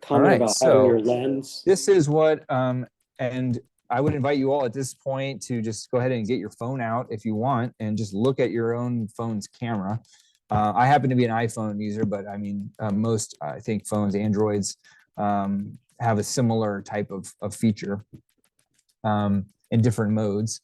comment
right,
about
so
having your lens.
This is what, and I would invite you all at this point to just go ahead and get your phone out if you want and just look at your own phone's camera. I happen to be an iPhone user, but I mean, most, I think, phones, Androids, have a similar type of feature in different modes.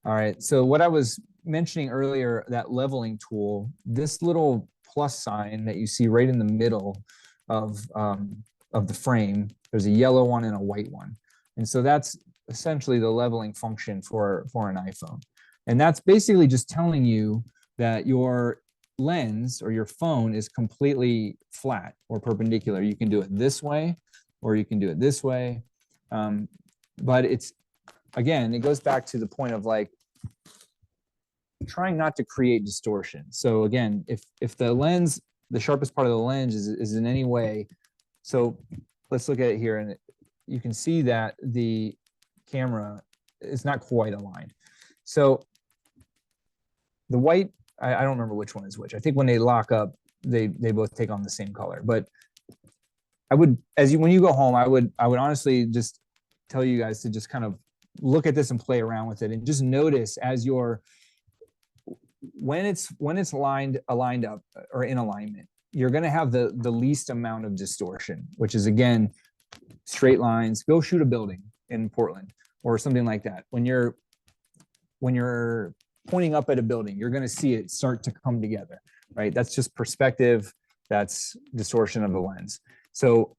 All right, so what I was mentioning earlier, that leveling tool, this little plus sign that you see right in the middle of the frame, there's a yellow one and a white one. And so that's essentially the leveling function for an iPhone. And that's basically just telling you that your lens or your phone is completely flat or perpendicular. You can do it this way, or you can do it this way. But it's, again, it goes back to the point of like, trying not to create distortion. So again, if the lens, the sharpest part of the lens is in any way, so let's look at it here, and you can see that the camera is not quite aligned. So the white, I don't remember which one is which. I think when they lock up, they both take on the same color. But I would, when you go home, I would honestly just tell you guys to just kind of look at this and play around with it, and just notice as you're, when it's aligned up or in alignment, you're going to have the least amount of distortion, which is, again, straight lines. Go shoot a building in Portland or something like that. When you're pointing up at a building, you're going to see it start to come together, right? That's just perspective. That's distortion of the lens. So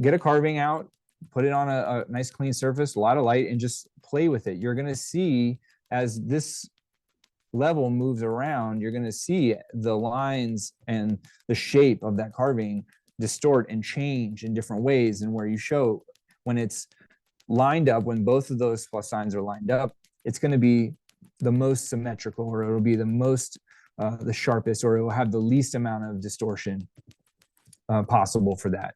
get a carving out, put it on a nice clean surface, a lot of light, and just play with it. You're going to see as this level moves around, you're going to see the lines and the shape of that carving distort and change in different ways. And where you show when it's lined up, when both of those plus signs are lined up, it's going to be the most symmetrical, or it'll be the most the sharpest, or it will have the least amount of distortion possible for that.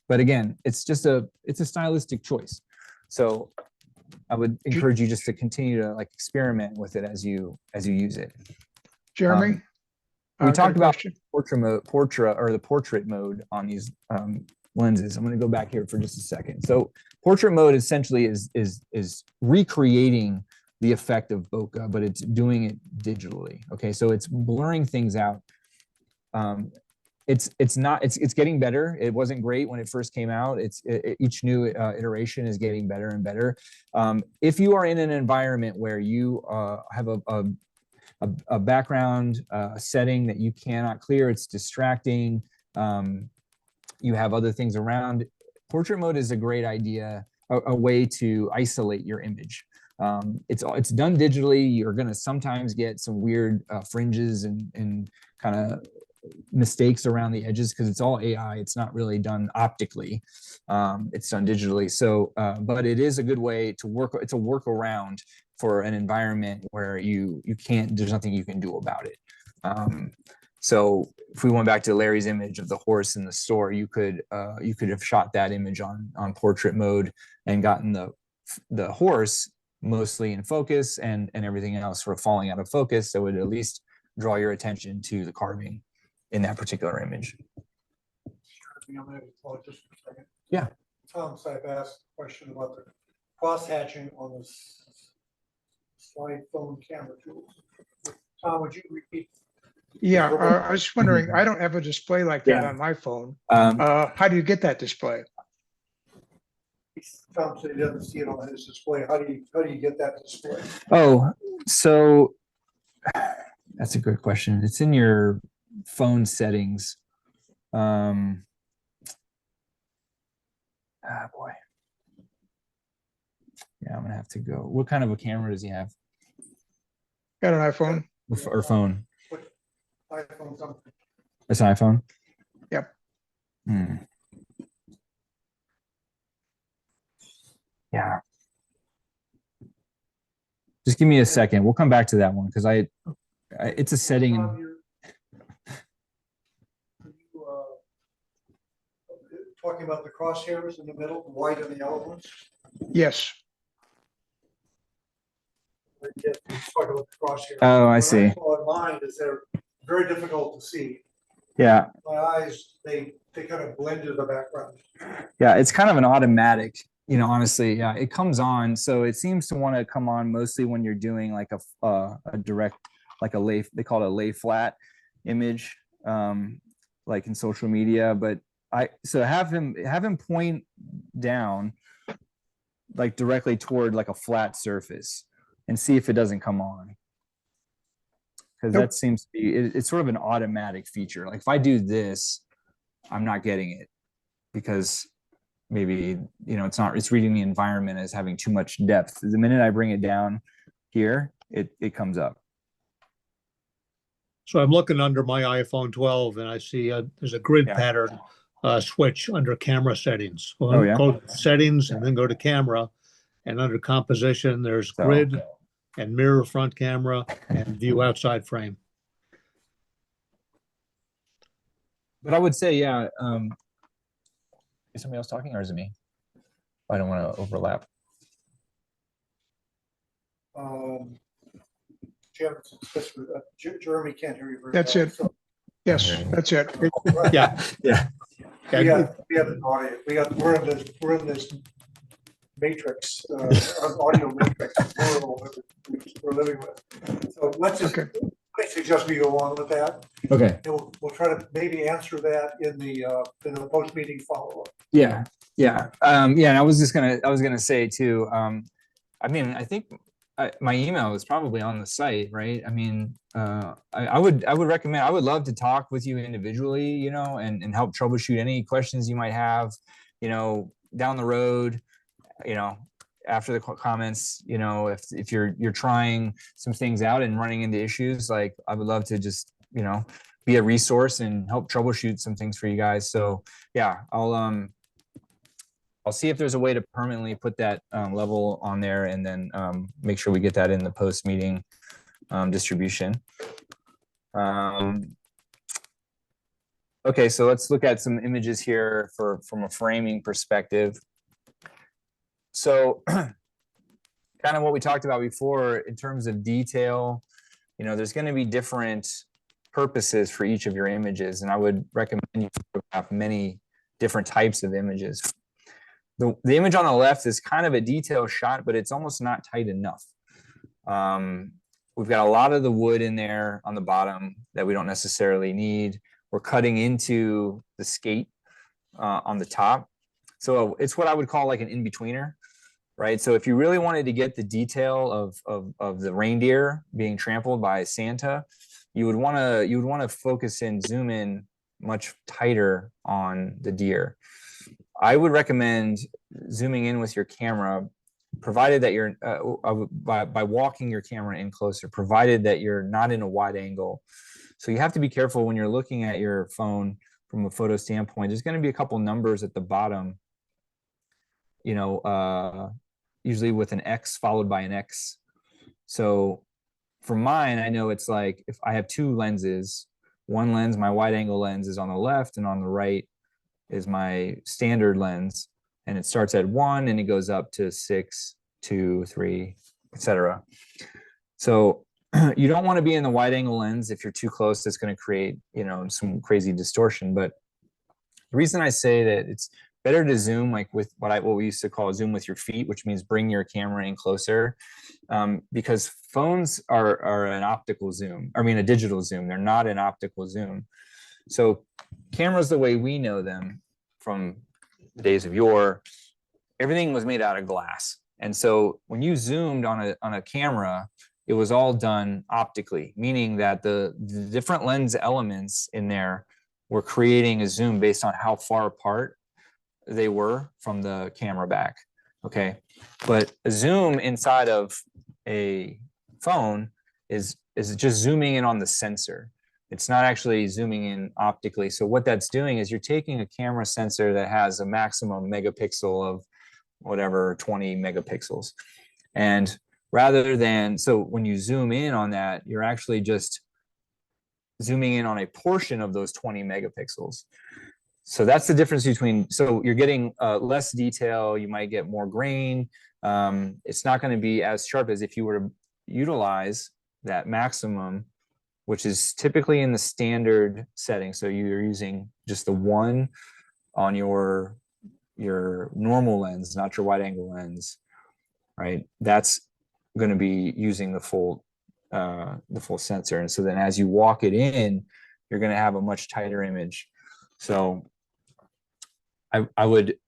But again, it's a stylistic choice. So I would encourage you just to continue to like experiment with it as you use it.
Jeremy?
We
I've got a
talked about
question.
the portrait mode on these lenses. I'm going to go back here for just a second. So portrait mode essentially is recreating the effect of bokeh, but it's doing it digitally. Okay, so it's blurring things out. It's getting better. It wasn't great when it first came out. Each new iteration is getting better and better. If you are in an environment where you have a background setting that you cannot clear, it's distracting, you have other things around, portrait mode is a great idea, a way to isolate your image. It's done digitally. You're going to sometimes get some weird fringes and kind of mistakes around the edges because it's all AI. It's not really done optically. It's done digitally. So, but it is a good way to work. It's a workaround for an environment where you can't, there's nothing you can do about it. So if we went back to Larry's image of the horse in the store, you could have shot that image on portrait mode and gotten the horse mostly in focus and everything else sort of falling out of focus. So it would at least draw your attention to the carving in that particular image. Yeah.
Tom I've asked a question about the cross-hatching on the slide phone camera tools. Tom, would you repeat?
Yeah, I was wondering, I don't have a display like that on my phone. How do you get that display?
Tom said he doesn't see it on his display. How do you get that display?
Oh, so that's a good question. It's in your phone settings. Ah, boy. Yeah, I'm gonna have to go. What kind of a camera does he have?
Got an iPhone?
Or phone?
iPhone something.
It's an iPhone?
Yep.
Yeah. Just give me a second. We'll come back to that one because it's a setting.
Talking about the crosshairs in the middle, the white and the yellow ones?
Yes.
Oh, I see.
Mine is they're very difficult to see.
Yeah.
My eyes, they kind of blend into the background.
Yeah, it's kind of an automatic, honestly. Yeah, it comes on. So it seems to want to come on mostly when you're doing like a direct, like a lay, they call it a lay flat image, like in social media. But so have him point down like directly toward like a flat surface and see if it doesn't come on. Because that seems to be, it's sort of an automatic feature. Like if I do this, I'm not getting it because maybe, it's reading the environment as having too much depth. The minute I bring it down here, it comes up.
So I'm looking under my iPhone 12 and I see there's a grid pattern switch under camera settings. Well, go to settings and then go to camera, and under composition, there's grid and mirror front camera and view outside frame.
But I would say, is somebody else talking or is it me? I don't want to overlap.
Jeremy can't hear you very
That's
well,
it.
so-
Yes, that's it.
Yeah.
We have an audio. We're in this matrix, audio matrix world we're living with. So I suggest we go along with that.
Okay.
And we'll try to maybe answer that in the post-meeting follow-up.
Yeah. And I was gonna say too, I think my email is probably on the site, right? I mean, I would recommend, I would love to talk with you individually, and help troubleshoot any questions you might have. down the road, after the comments, if you're trying some things out and running into issues, like I would love to just, be a resource and help troubleshoot some things for you guys. So yeah, I'll see if there's a way to permanently put that level on there, and then make sure we get that in the post meeting distribution. Okay, so let's look at some images here from a framing perspective. So kind of what we talked about before in terms of detail, there's going to be different purposes for each of your images, and I would recommend you have many different types of images. The image on the left is kind of a detail shot, but it's almost not tight enough. We've got a lot of the wood in there on the bottom that we don't necessarily need. We're cutting into the skate on the top. So it's what I would call like an in-betweener, right? So if you really wanted to get the detail of the reindeer being trampled by Santa, you would want to focus and zoom in much tighter on the deer. I would recommend zooming in with your camera, provided that you're by walking your camera in closer, provided that you're not in a wide angle. So you have to be careful when you're looking at your phone from a photo standpoint. There's going to be a couple numbers at the bottom, usually with an X followed by an X. So for mine, I know it's like if I have two lenses, one lens, my wide angle lens, is on the left, and on the right is my standard lens, and it starts at 1 and it goes up to 6, 2, 3, etc. So you don't want to be in the wide angle lens. If you're too close, that's going to create, some crazy distortion. But the reason I say that it's better to zoom like with what we used to call zoom with your feet, which means bring your camera in closer, because phones are an optical zoom. I mean, a digital zoom. They're not an optical zoom. So cameras, the way we know them from the days of yore, everything was made out of glass. And so when you zoomed on a camera, it was all done optically, meaning that the different lens elements in there were creating a zoom based on how far apart they were from the camera back. Okay. But a zoom inside of a phone is just zooming in on the sensor. It's not actually zooming in optically. So what that's doing is you're taking a camera sensor that has a maximum megapixel of whatever, 20 megapixels. And rather than, so when you zoom in on that, you're actually just zooming in on a portion of those 20 megapixels. So that's the difference between, so you're getting less detail, you might get more grain. It's not going to be as sharp as if you were to utilize that maximum, which is typically in the standard setting. So you're using just the 1 on your normal lens, not your wide angle lens, right? That's going to be using the full sensor. And so then as you walk it in, you're going to have a much tighter image. So I would,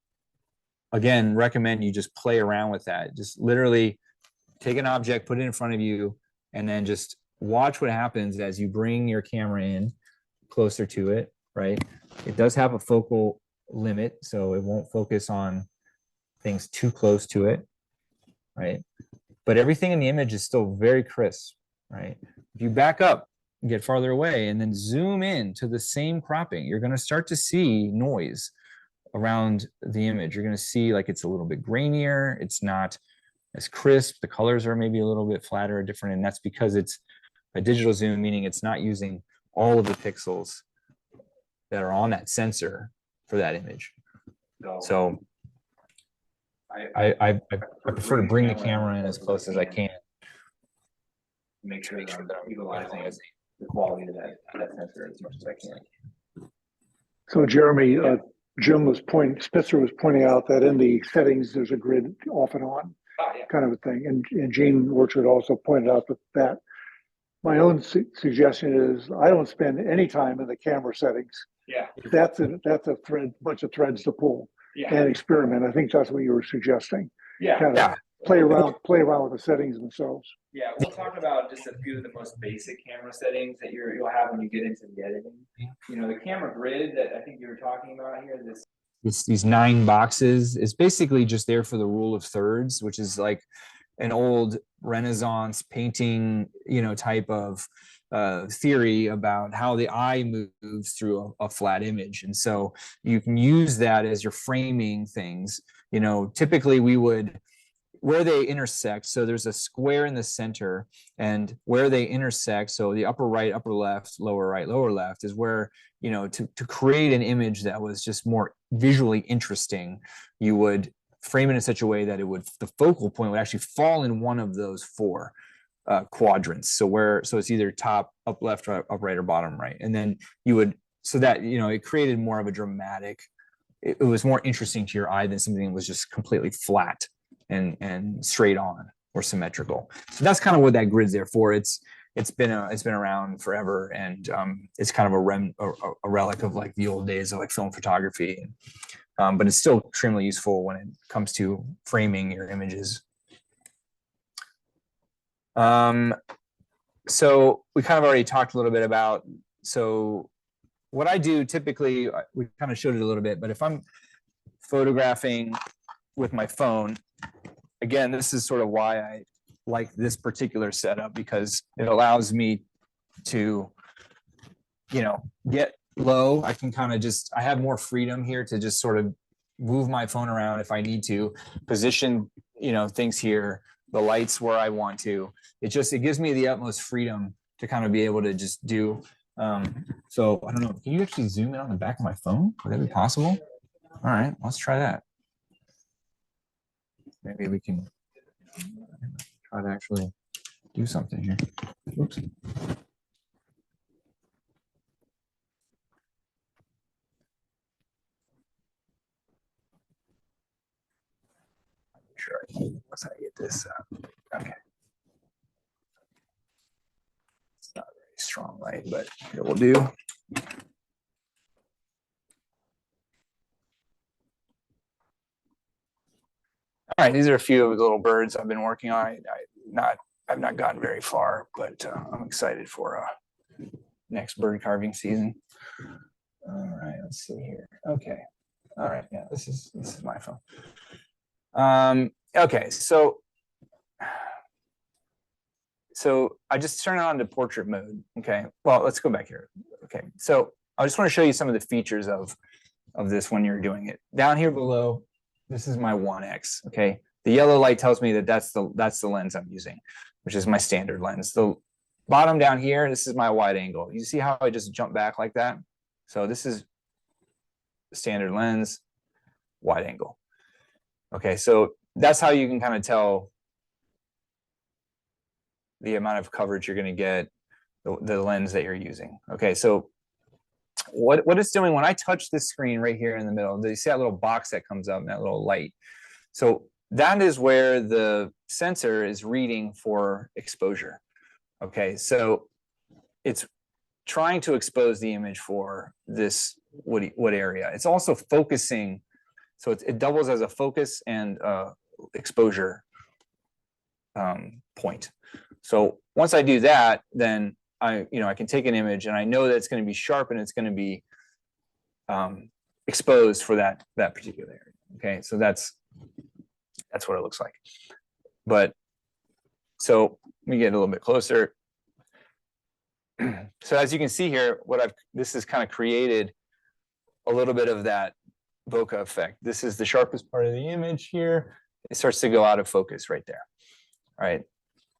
again, recommend you just play around with that. Just literally take an object, put it in front of you, and then just watch what happens as you bring your camera in closer to it, right? It does have a focal limit, so it won't focus on things too close to it, right? But everything in the image is still very crisp, right? If you back up, get farther away, and then zoom in to the same cropping, you're going to start to see noise around the image. You're going to see like it's a little bit grainier, it's not as crisp, the colors are maybe a little bit flatter or different, and that's because it's a digital zoom, meaning it's not using all of the pixels that are on that sensor for that image. So I prefer to bring the camera in as close as I can. Make sure that I'm utilizing the quality of that sensor as much as I can.
So Jeremy, Spitzer was pointing out that in the settings, there's a grid off and on kind of a thing. And Gene Orchard also pointed out that my own suggestion is I don't spend any time in the camera settings.
Yeah.
That's a bunch of threads to pull and experiment. I think that's what you were suggesting.
Yeah.
Kind of play around with the settings themselves.
Yeah, we'll talk about just a few of the most basic camera settings that you'll have when you get into the editing. The camera grid that I think you were talking about here, this
these 9 boxes is basically just there for the rule of thirds, which is like an old Renaissance painting, type of theory about how the eye moves through a flat image. And so you can use that as you're framing things. Typically we would, where they intersect, so there's a square in the center, and where they intersect, so the upper right, upper left, lower right, lower left, is where, to create an image that was just more visually interesting, you would frame it in such a way that the focal point would actually fall in one of those 4 quadrants. So it's either top, up left, up right, or bottom right. And then you would, so that, it created more of a dramatic, it was more interesting to your eye than something that was just completely flat and straight on or symmetrical. So that's kind of what that grid's there for. It's been around forever, and it's kind of a relic of like the old days of like film photography. But it's still extremely useful when it comes to framing your images. So we kind of already talked a little bit about, so what I do typically, we kind of showed it a little bit, but if I'm photographing with my phone, again, this is sort of why I like this particular setup, because it allows me to, get low. I can kind of I have more freedom here to just sort of move my phone around if I need to, position, things here, the lights where I want to. It gives me the utmost freedom to kind of be able to just do. So I don't know, can you actually zoom in on the back of my phone? Would that be possible? All right, let's try that. Maybe we can try to actually do something here. Oops. Sure, let's how to get this okay. It's not a very strong light, but it will do. All right, these are a few of the little birds I've been working on. I've not gotten very far, but I'm excited for next bird carving season. All right, let's see here. Okay, all right, yeah, this is my phone. Okay, so I just turn it on to portrait mode. Okay, well, let's go back here. Okay, so I just want to show you some of the features of this when you're doing it. Down here below, this is my 1x. Okay, the yellow light tells me that that's the lens I'm using, which is my standard lens. The bottom down here, this is my wide angle. You see how I just jump back like that? So this is standard lens, wide angle. Okay, so that's how you can kind of tell the amount of coverage you're going to get, the lens that you're using. Okay, so what it's doing when I touch this screen right here in the middle, you see that little box that comes up and that little light. So that is where the sensor is reading for exposure. Okay, so it's trying to expose the image for this wood area. It's also focusing, so it doubles as a focus and exposure point. So once I do that, then I can take an image and I know that it's going to be sharp and it's going to be exposed for that particular area. Okay, so that's what it looks like. But so let me get a little bit closer. So as you can see here, this has kind of created a little bit of that bokeh effect. This is the sharpest part of the image here. It starts to go out of focus right there. All right.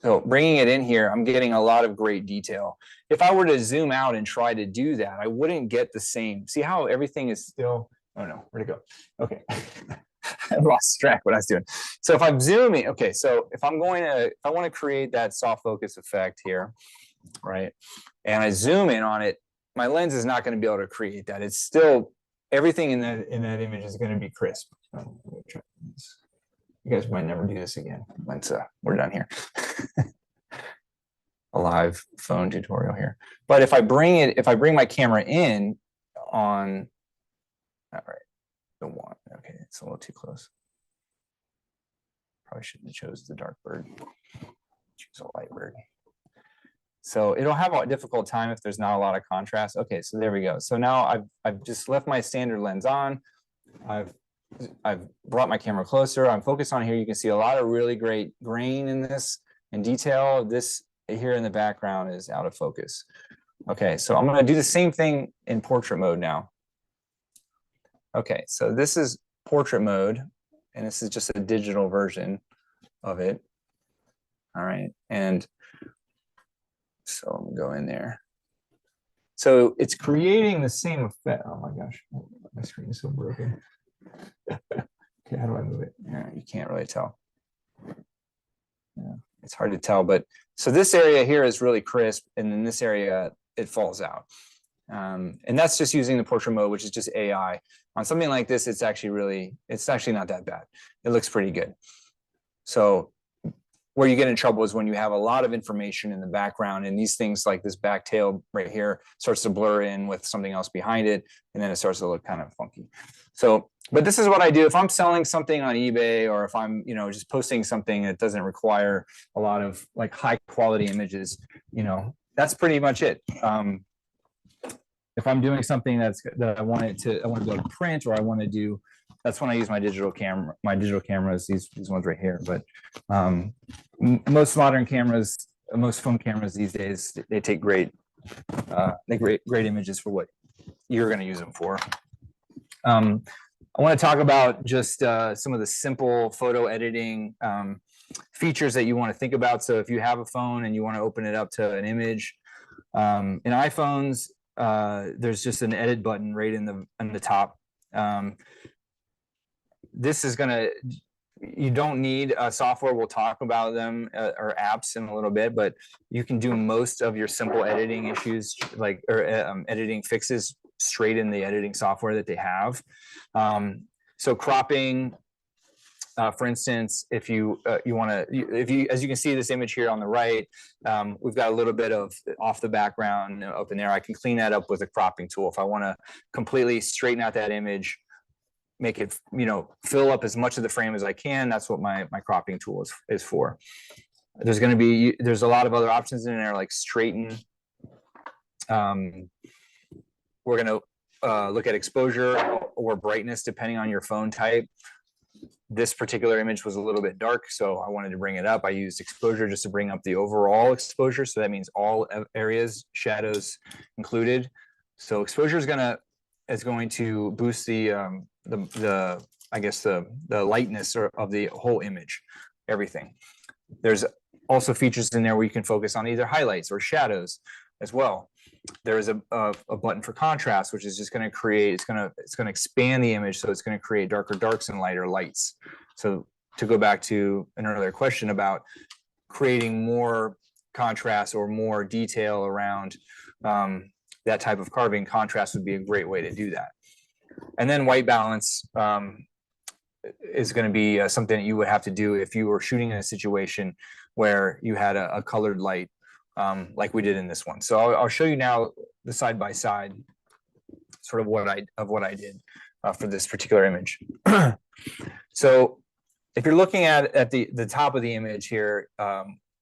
So bringing it in here, I'm getting a lot of great detail. If I were to zoom out and try to do that, I wouldn't get the same. See how everything is still, oh no, where'd it go? Okay. I lost track what I was doing. So if I'm zooming, okay, so if I want to create that soft focus effect here, right? And I zoom in on it, my lens is not going to be able to create that. It's still, everything in that image is going to be crisp. You guys might never do this again once we're done here. A live phone tutorial here. But if I bring my camera in on, all right, the one, okay, it's a little too close. Probably shouldn't have chose the dark bird. Choose a light bird. So it'll have a difficult time if there's not a lot of contrast. Okay, so there we go. So now I've just left my standard lens on. I've brought my camera closer. I'm focused on here. You can see a lot of really great grain in this and detail. This here in the background is out of focus. Okay, so I'm going to do the same thing in portrait mode now. Okay, so this is portrait mode, and this is just a digital version of it. All right, and so I'm going to go in there. So it's creating the same effect. Oh my gosh, my screen is so broken. Okay, how do I move it? Yeah, you can't really tell. Yeah, it's hard to tell, but so this area here is really crisp, and in this area it falls out. And that's just using the portrait mode, which is just AI. On something like this, it's actually not that bad. It looks pretty good. So where you get in trouble is when you have a lot of information in the background, and these things like this back tail right here starts to blur in with something else behind it, and then it starts to look kind of funky. So, but this is what I do if I'm selling something on eBay, or if I'm, you know, just posting something that doesn't require a lot of like high quality images, you know, that's pretty much it. If I'm doing something that I want to go to print, or I want to do, that's when I use my digital camera. My digital cameras, these ones right here. But most modern cameras, most phone cameras these days, they take great images for what you're going to use them for. I want to talk about just some of the simple photo editing features that you want to think about. So if you have a phone and you want to open it up to an image, in iPhones, there's just an edit button right in the top. This is you don't need software. We'll talk about them or apps in a little bit, but you can do most of your simple editing issues editing fixes straight in the editing software that they have. So cropping, for instance, if you want to, as you can see this image here on the right, we've got a little bit of off the background up in there. I can clean that up with a cropping tool. If I want to completely straighten out that image, make it, you know, fill up as much of the frame as I can, that's what my cropping tool is for. There's a lot of other options in there, like straighten. We're going to look at exposure or brightness depending on your phone type. This particular image was a little bit dark, so I wanted to bring it up. I used exposure just to bring up the overall exposure. So that means all areas, shadows included. So exposure is going to boost the lightness of the whole image, everything. There's also features in there where you can focus on either highlights or shadows as well. There is a button for contrast, which is just going to create, it's going to expand the image, so it's going to create darker darks and lighter lights. So to go back to an earlier question about creating more contrast or more detail around that type of carving, contrast would be a great way to do that. And then white balance is going to be something that you would have to do if you were shooting in a situation where you had a colored light, like we did in this one. So I'll show you now the side by side, sort of what I did for this particular image. So if you're looking at the top of the image here,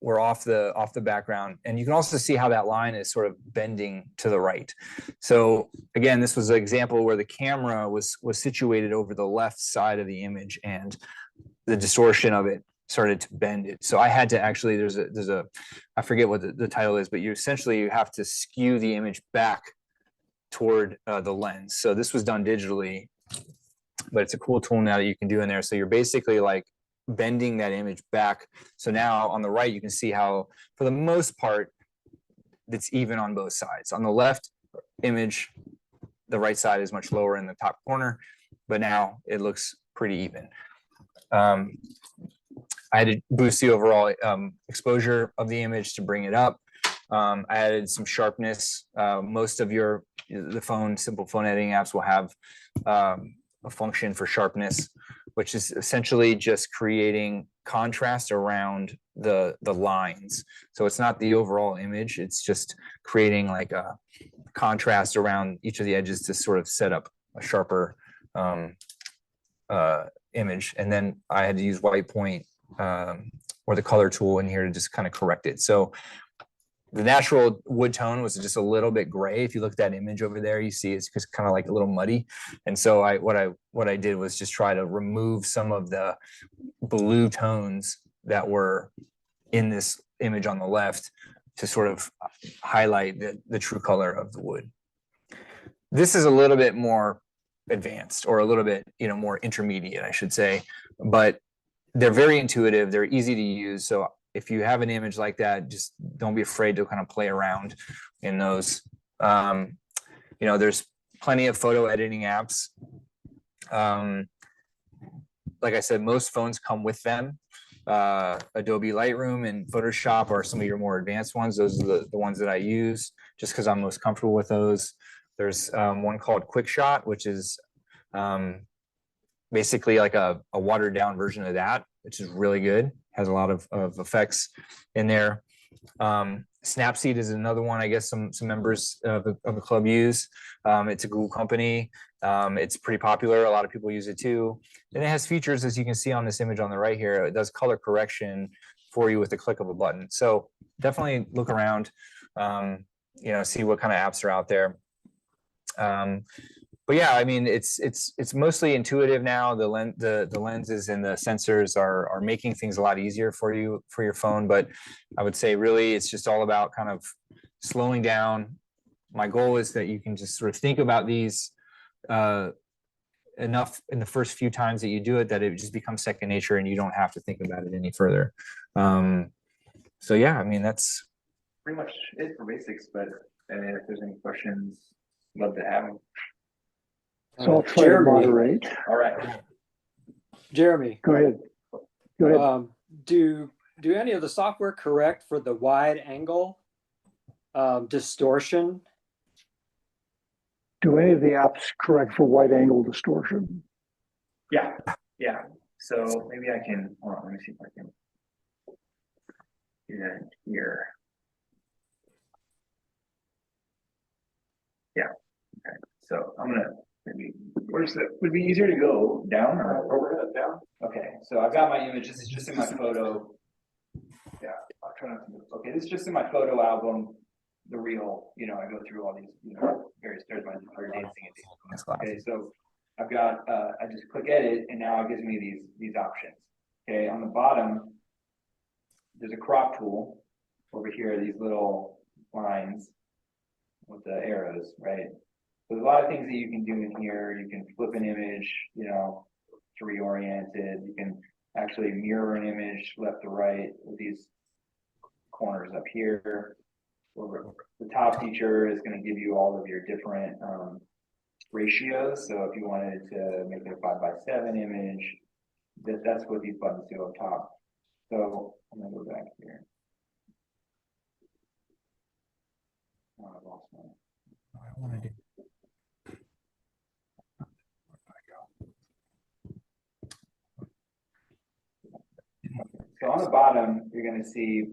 we're off the background, and you can also see how that line is sort of bending to the right. So again, this was an example where the camera was situated over the left side of the image, and the distortion of it started to bend it. So I had to actually, there's a I forget what the title is, but you have to skew the image back toward the lens. So this was done digitally, but it's a cool tool now that you can do in there. So you're basically like bending that image back. So now on the right, you can see how, for the most part, it's even on both sides. On the left image, the right side is much lower in the top corner, but now it looks pretty even. I had to boost the overall exposure of the image to bring it up. I added some sharpness. Most of simple phone editing apps will have a function for sharpness, which is essentially just creating contrast around the lines. So it's not the overall image, it's just creating like a contrast around each of the edges to sort of set up a sharper image. And then I had to use white point or the color tool in here to just kind of correct it. So the natural wood tone was just a little bit gray. If you look at that image over there, you see it's just kind of like a little muddy. And so what I did was just try to remove some of the blue tones that were in this image on the left to sort of highlight the true color of the wood. This is a little bit more advanced, or a little bit, more intermediate, I should say, but they're very intuitive. They're easy to use. So if you have an image like that, just don't be afraid to kind of play around in those. There's plenty of photo editing apps. Like I said, most phones come with them. Adobe Lightroom and Photoshop are some of your more advanced ones. Those are the ones that I use just because I'm most comfortable with those. There's one called Quick Shot, which is basically like a watered down version of that, which is really good. Has a lot of effects in there. Snapseed is another one, I guess some members of the club use. It's a Google company. It's pretty popular. A lot of people use it too. And it has features, as you can see on this image on the right here. It does color correction for you with the click of a button. So definitely look around, see what kind of apps are out there. But yeah, I mean, it's mostly intuitive now. The lenses and the sensors are making things a lot easier for you, for your phone. But I would say really it's just all about kind of slowing down. My goal is that you can just sort of think about these enough in the first few times that you do it, that it just becomes second nature and you don't have to think about it any further. So yeah, I mean, that's
pretty much it for basics, but if there's any questions, love to have them.
So I'll try to
Jeremy.
moderate.
All right.
Jeremy,
Go ahead. Go ahead.
do any of the software correct for the wide angle distortion?
Do any of the apps correct for wide angle distortion?
Yeah. So maybe I can, hold on, let me see if I can do that here. Yeah. Okay. So I'm gonna maybe, would it be easier to go down or overhead down? Okay. So I've got my image. This is just in my photo. Yeah. I'll try not to move. Okay. This is just in my photo album. The reel, I go through all these, various, there's my dancing and okay, so I've got, I just click edit and now it gives me these options. Okay, on the bottom, there's a crop tool over here, these little lines with the arrows, right? So there's a lot of things that you can do in here. You can flip an image, to reorient it. You can actually mirror an image left to right with these corners up here. The top feature is going to give you all of your different ratios. So if you wanted to make it a 5:7 image, that's what these buttons do up top. So I'm going to go back here. Oh, I've lost one.
I want to do.
So on the bottom, you're going to see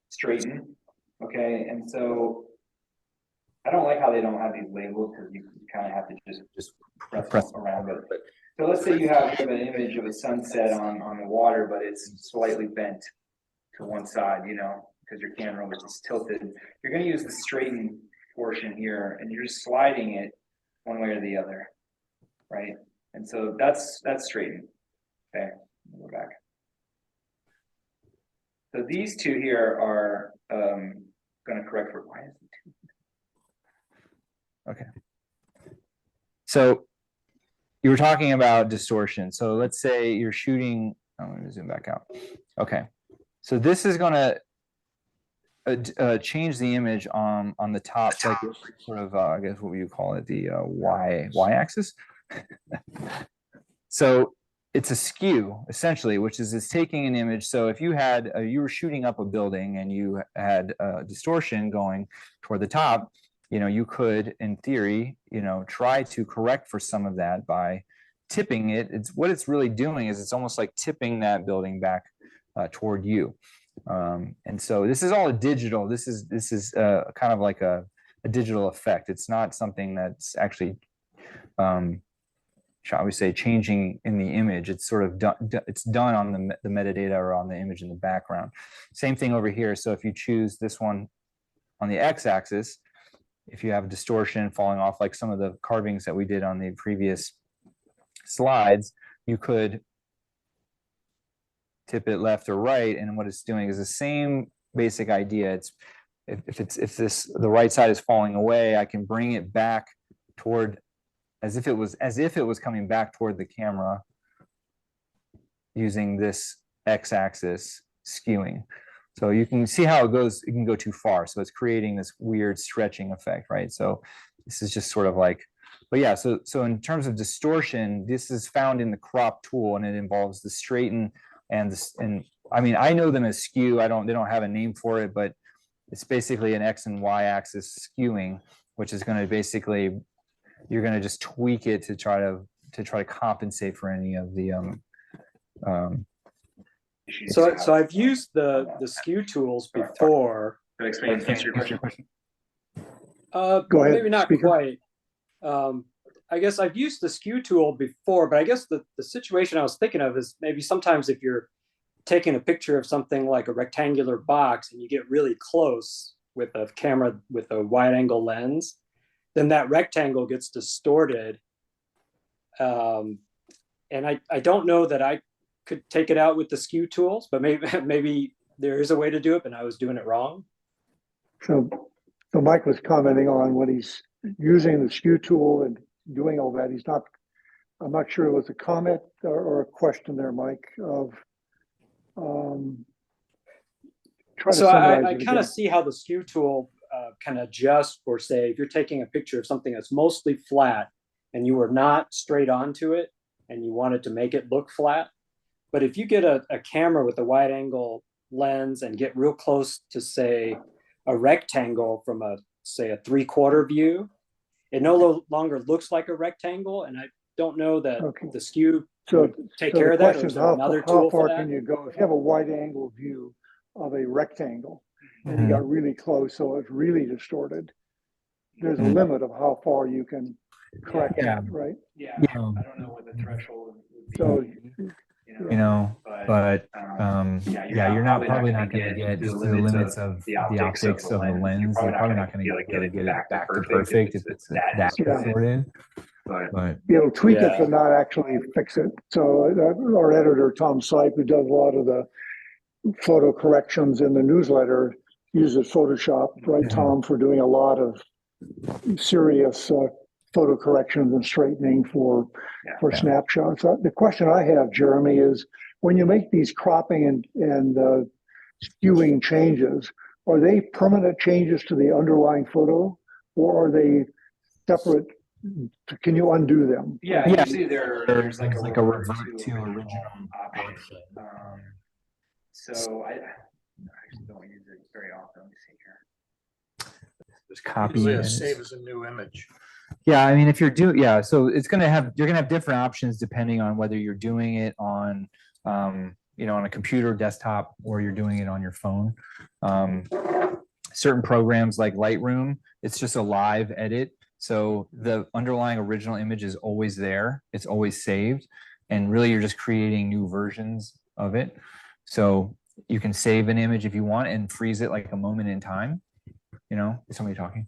straighten. Okay, and so I don't like how they don't have these labels because you kind of have to just press around it. But so let's say you have an image of a sunset on the water, but it's slightly bent to one side, because your camera was just tilted. You're going to use the straighten portion here, and you're just sliding it one way or the other, right? And so that's straighten. Okay, go back. So these two here are going to correct for why is it two?
Okay. So you were talking about distortion. So let's say you're shooting, I'm going to zoom back out. Okay. So this is going to change the image on the top, like sort of, I guess what would you call it? The y-axis. So it's a skew essentially, which is it's taking an image. So if you had, you were shooting up a building and you had distortion going toward the top, you could, in theory, try to correct for some of that by tipping it. What it's really doing is it's almost like tipping that building back toward you. And so this is all a digital. This is kind of like a digital effect. It's not something that's actually shall we say, changing in the image. It's sort of done, it's done on the metadata or on the image in the background. Same thing over here. So if you choose this one on the x-axis, if you have distortion falling off, like some of the carvings that we did on the previous slides, you could tip it left or right, and what it's doing is the same basic idea. It's if the right side is falling away, I can bring it back toward as if it was coming back toward the camera using this x-axis skewing. So you can see how it goes. It can go too far. So it's creating this weird stretching effect, right? So this is just sort of like, but yeah, so in terms of distortion, this is found in the crop tool, and it involves the straighten and this, and I mean, I know them as skew. They don't have a name for it, but it's basically an X and Y axis skewing, which is going to basically, you're going to just tweak it to try to compensate for any of the
So I've used the skew tools before.
Can I explain, answer your question?
Go ahead,
Maybe not
speaker.
quite. I guess I've used the skew tool before, but I guess the situation I was thinking of is maybe sometimes if you're taking a picture of something like a rectangular box and you get really close with a camera with a wide angle lens, then that rectangle gets distorted. And I don't know that I could take it out with the skew tools, but maybe there is a way to do it, but I was doing it wrong.
So Mike was commenting on when he's using the skew tool and doing all that. I'm not sure it was a comment or a question there, Mike, of try to
So
summarize
I
it
kind
again.
of see how the skew tool can adjust for, say, if you're taking a picture of something that's mostly flat and you are not straight onto it and you wanted to make it look flat. But if you get a camera with a wide angle lens and get real close to, say, a rectangle from say a 3/4 view, it no longer looks like a rectangle. And I don't know that the skew
So
take
so
care
the
of that, or
question
is
is
there another
how
tool
far
for that?
can you go? If you have a wide angle view of a rectangle and you got really close, so it's really distorted, there's a limit of how far you can correct that, right?
Yeah,
Yeah.
I don't know what the threshold would be.
So
but yeah, you're not probably not going to get to the limits of the optics of the lens. You're probably not going to get it back to perfect if it's that distorted. But
it'll tweak it,
Yeah.
but not actually fix it. So our editor, Tom Sipe, who does a lot of the photo corrections in the newsletter, uses Photoshop, right, Tom, for doing a lot of serious photo corrections and straightening for snapshots. The question I have, Jeremy, is when you make these cropping and skewing changes, are they permanent changes to the underlying photo, or are they separate? Can you undo them?
Yeah, usually there's like a revert to original
option.
So I actually don't use it very often. Let me see here.
there's copy.
Usually
and
it's
it's-
save as a new image.
Yeah, I mean, if you're doing, yeah, so you're gonna have different options depending on whether you're doing it on, on a computer, desktop, or you're doing it on your phone. Certain programs like Lightroom, it's just a live edit. So the underlying original image is always there. It's always saved. And really, you're just creating new versions of it. So you can save an image if you want and freeze it like a moment in time. Is somebody talking?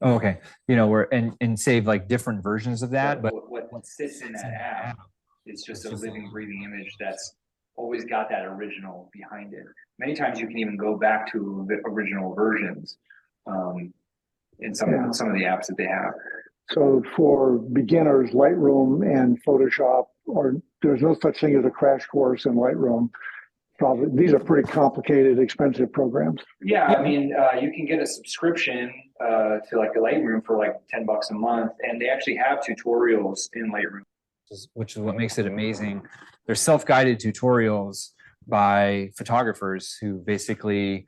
Oh, okay. And save like different versions of that. But
what sits in that app is just a living, breathing image that's always got that original behind it. Many times you can even go back to the original versions in some of the apps that they have.
So for beginners, Lightroom and Photoshop, there's no such thing as a crash course in Lightroom. Probably these are pretty complicated, expensive programs.
Yeah, I mean, you can get a subscription to like the Lightroom for like $10 a month, and they actually have tutorials in Lightroom,
which is what makes it amazing. There's self-guided tutorials by photographers who basically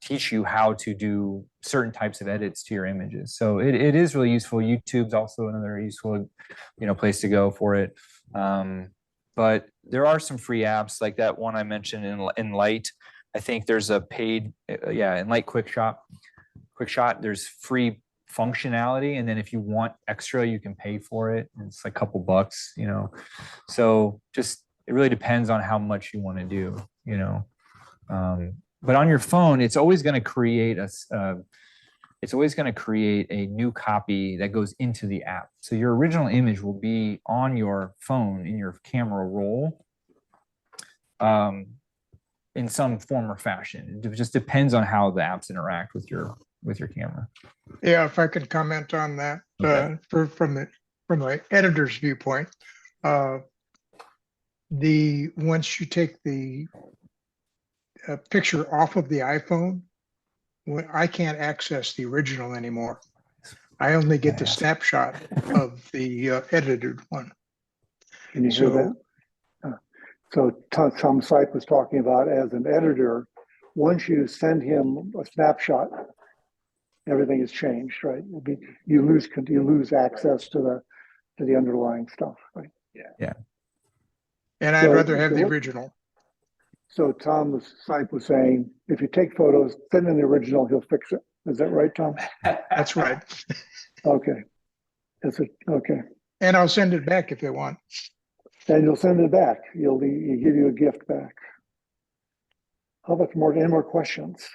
teach you how to do certain types of edits to your images. So it is really useful. YouTube's also another useful, place to go for it. But there are some free apps like that one I mentioned in Light. I think there's a paid, in Light Quick Shot. There's free functionality. And then if you want extra, you can pay for it. It's like a couple bucks, you know. So just, it really depends on how much you want to do, you know. But on your phone, it's always going to create it's always going to create a new copy that goes into the app. So your original image will be on your phone in your camera roll, in some form or fashion. It just depends on how the apps interact with your camera.
Yeah, if I could comment on that,
Okay.
from the editor's viewpoint, once you take the picture off of the iPhone, I can't access the original anymore. I only get the snapshot of the edited one.
Can you hear that? So Tom Sipe was talking about, as an editor, once you send him a snapshot, everything is changed, right? You lose access to the underlying stuff, right?
Yeah.
And I'd rather have the original.
So Tom Sipe was saying, if you take photos, send in the original, he'll fix it. Is that right, Tom?
That's right.
Okay. Okay.
And I'll send it back if they want.
And you'll send it back. He'll give you a gift back. How about any more questions?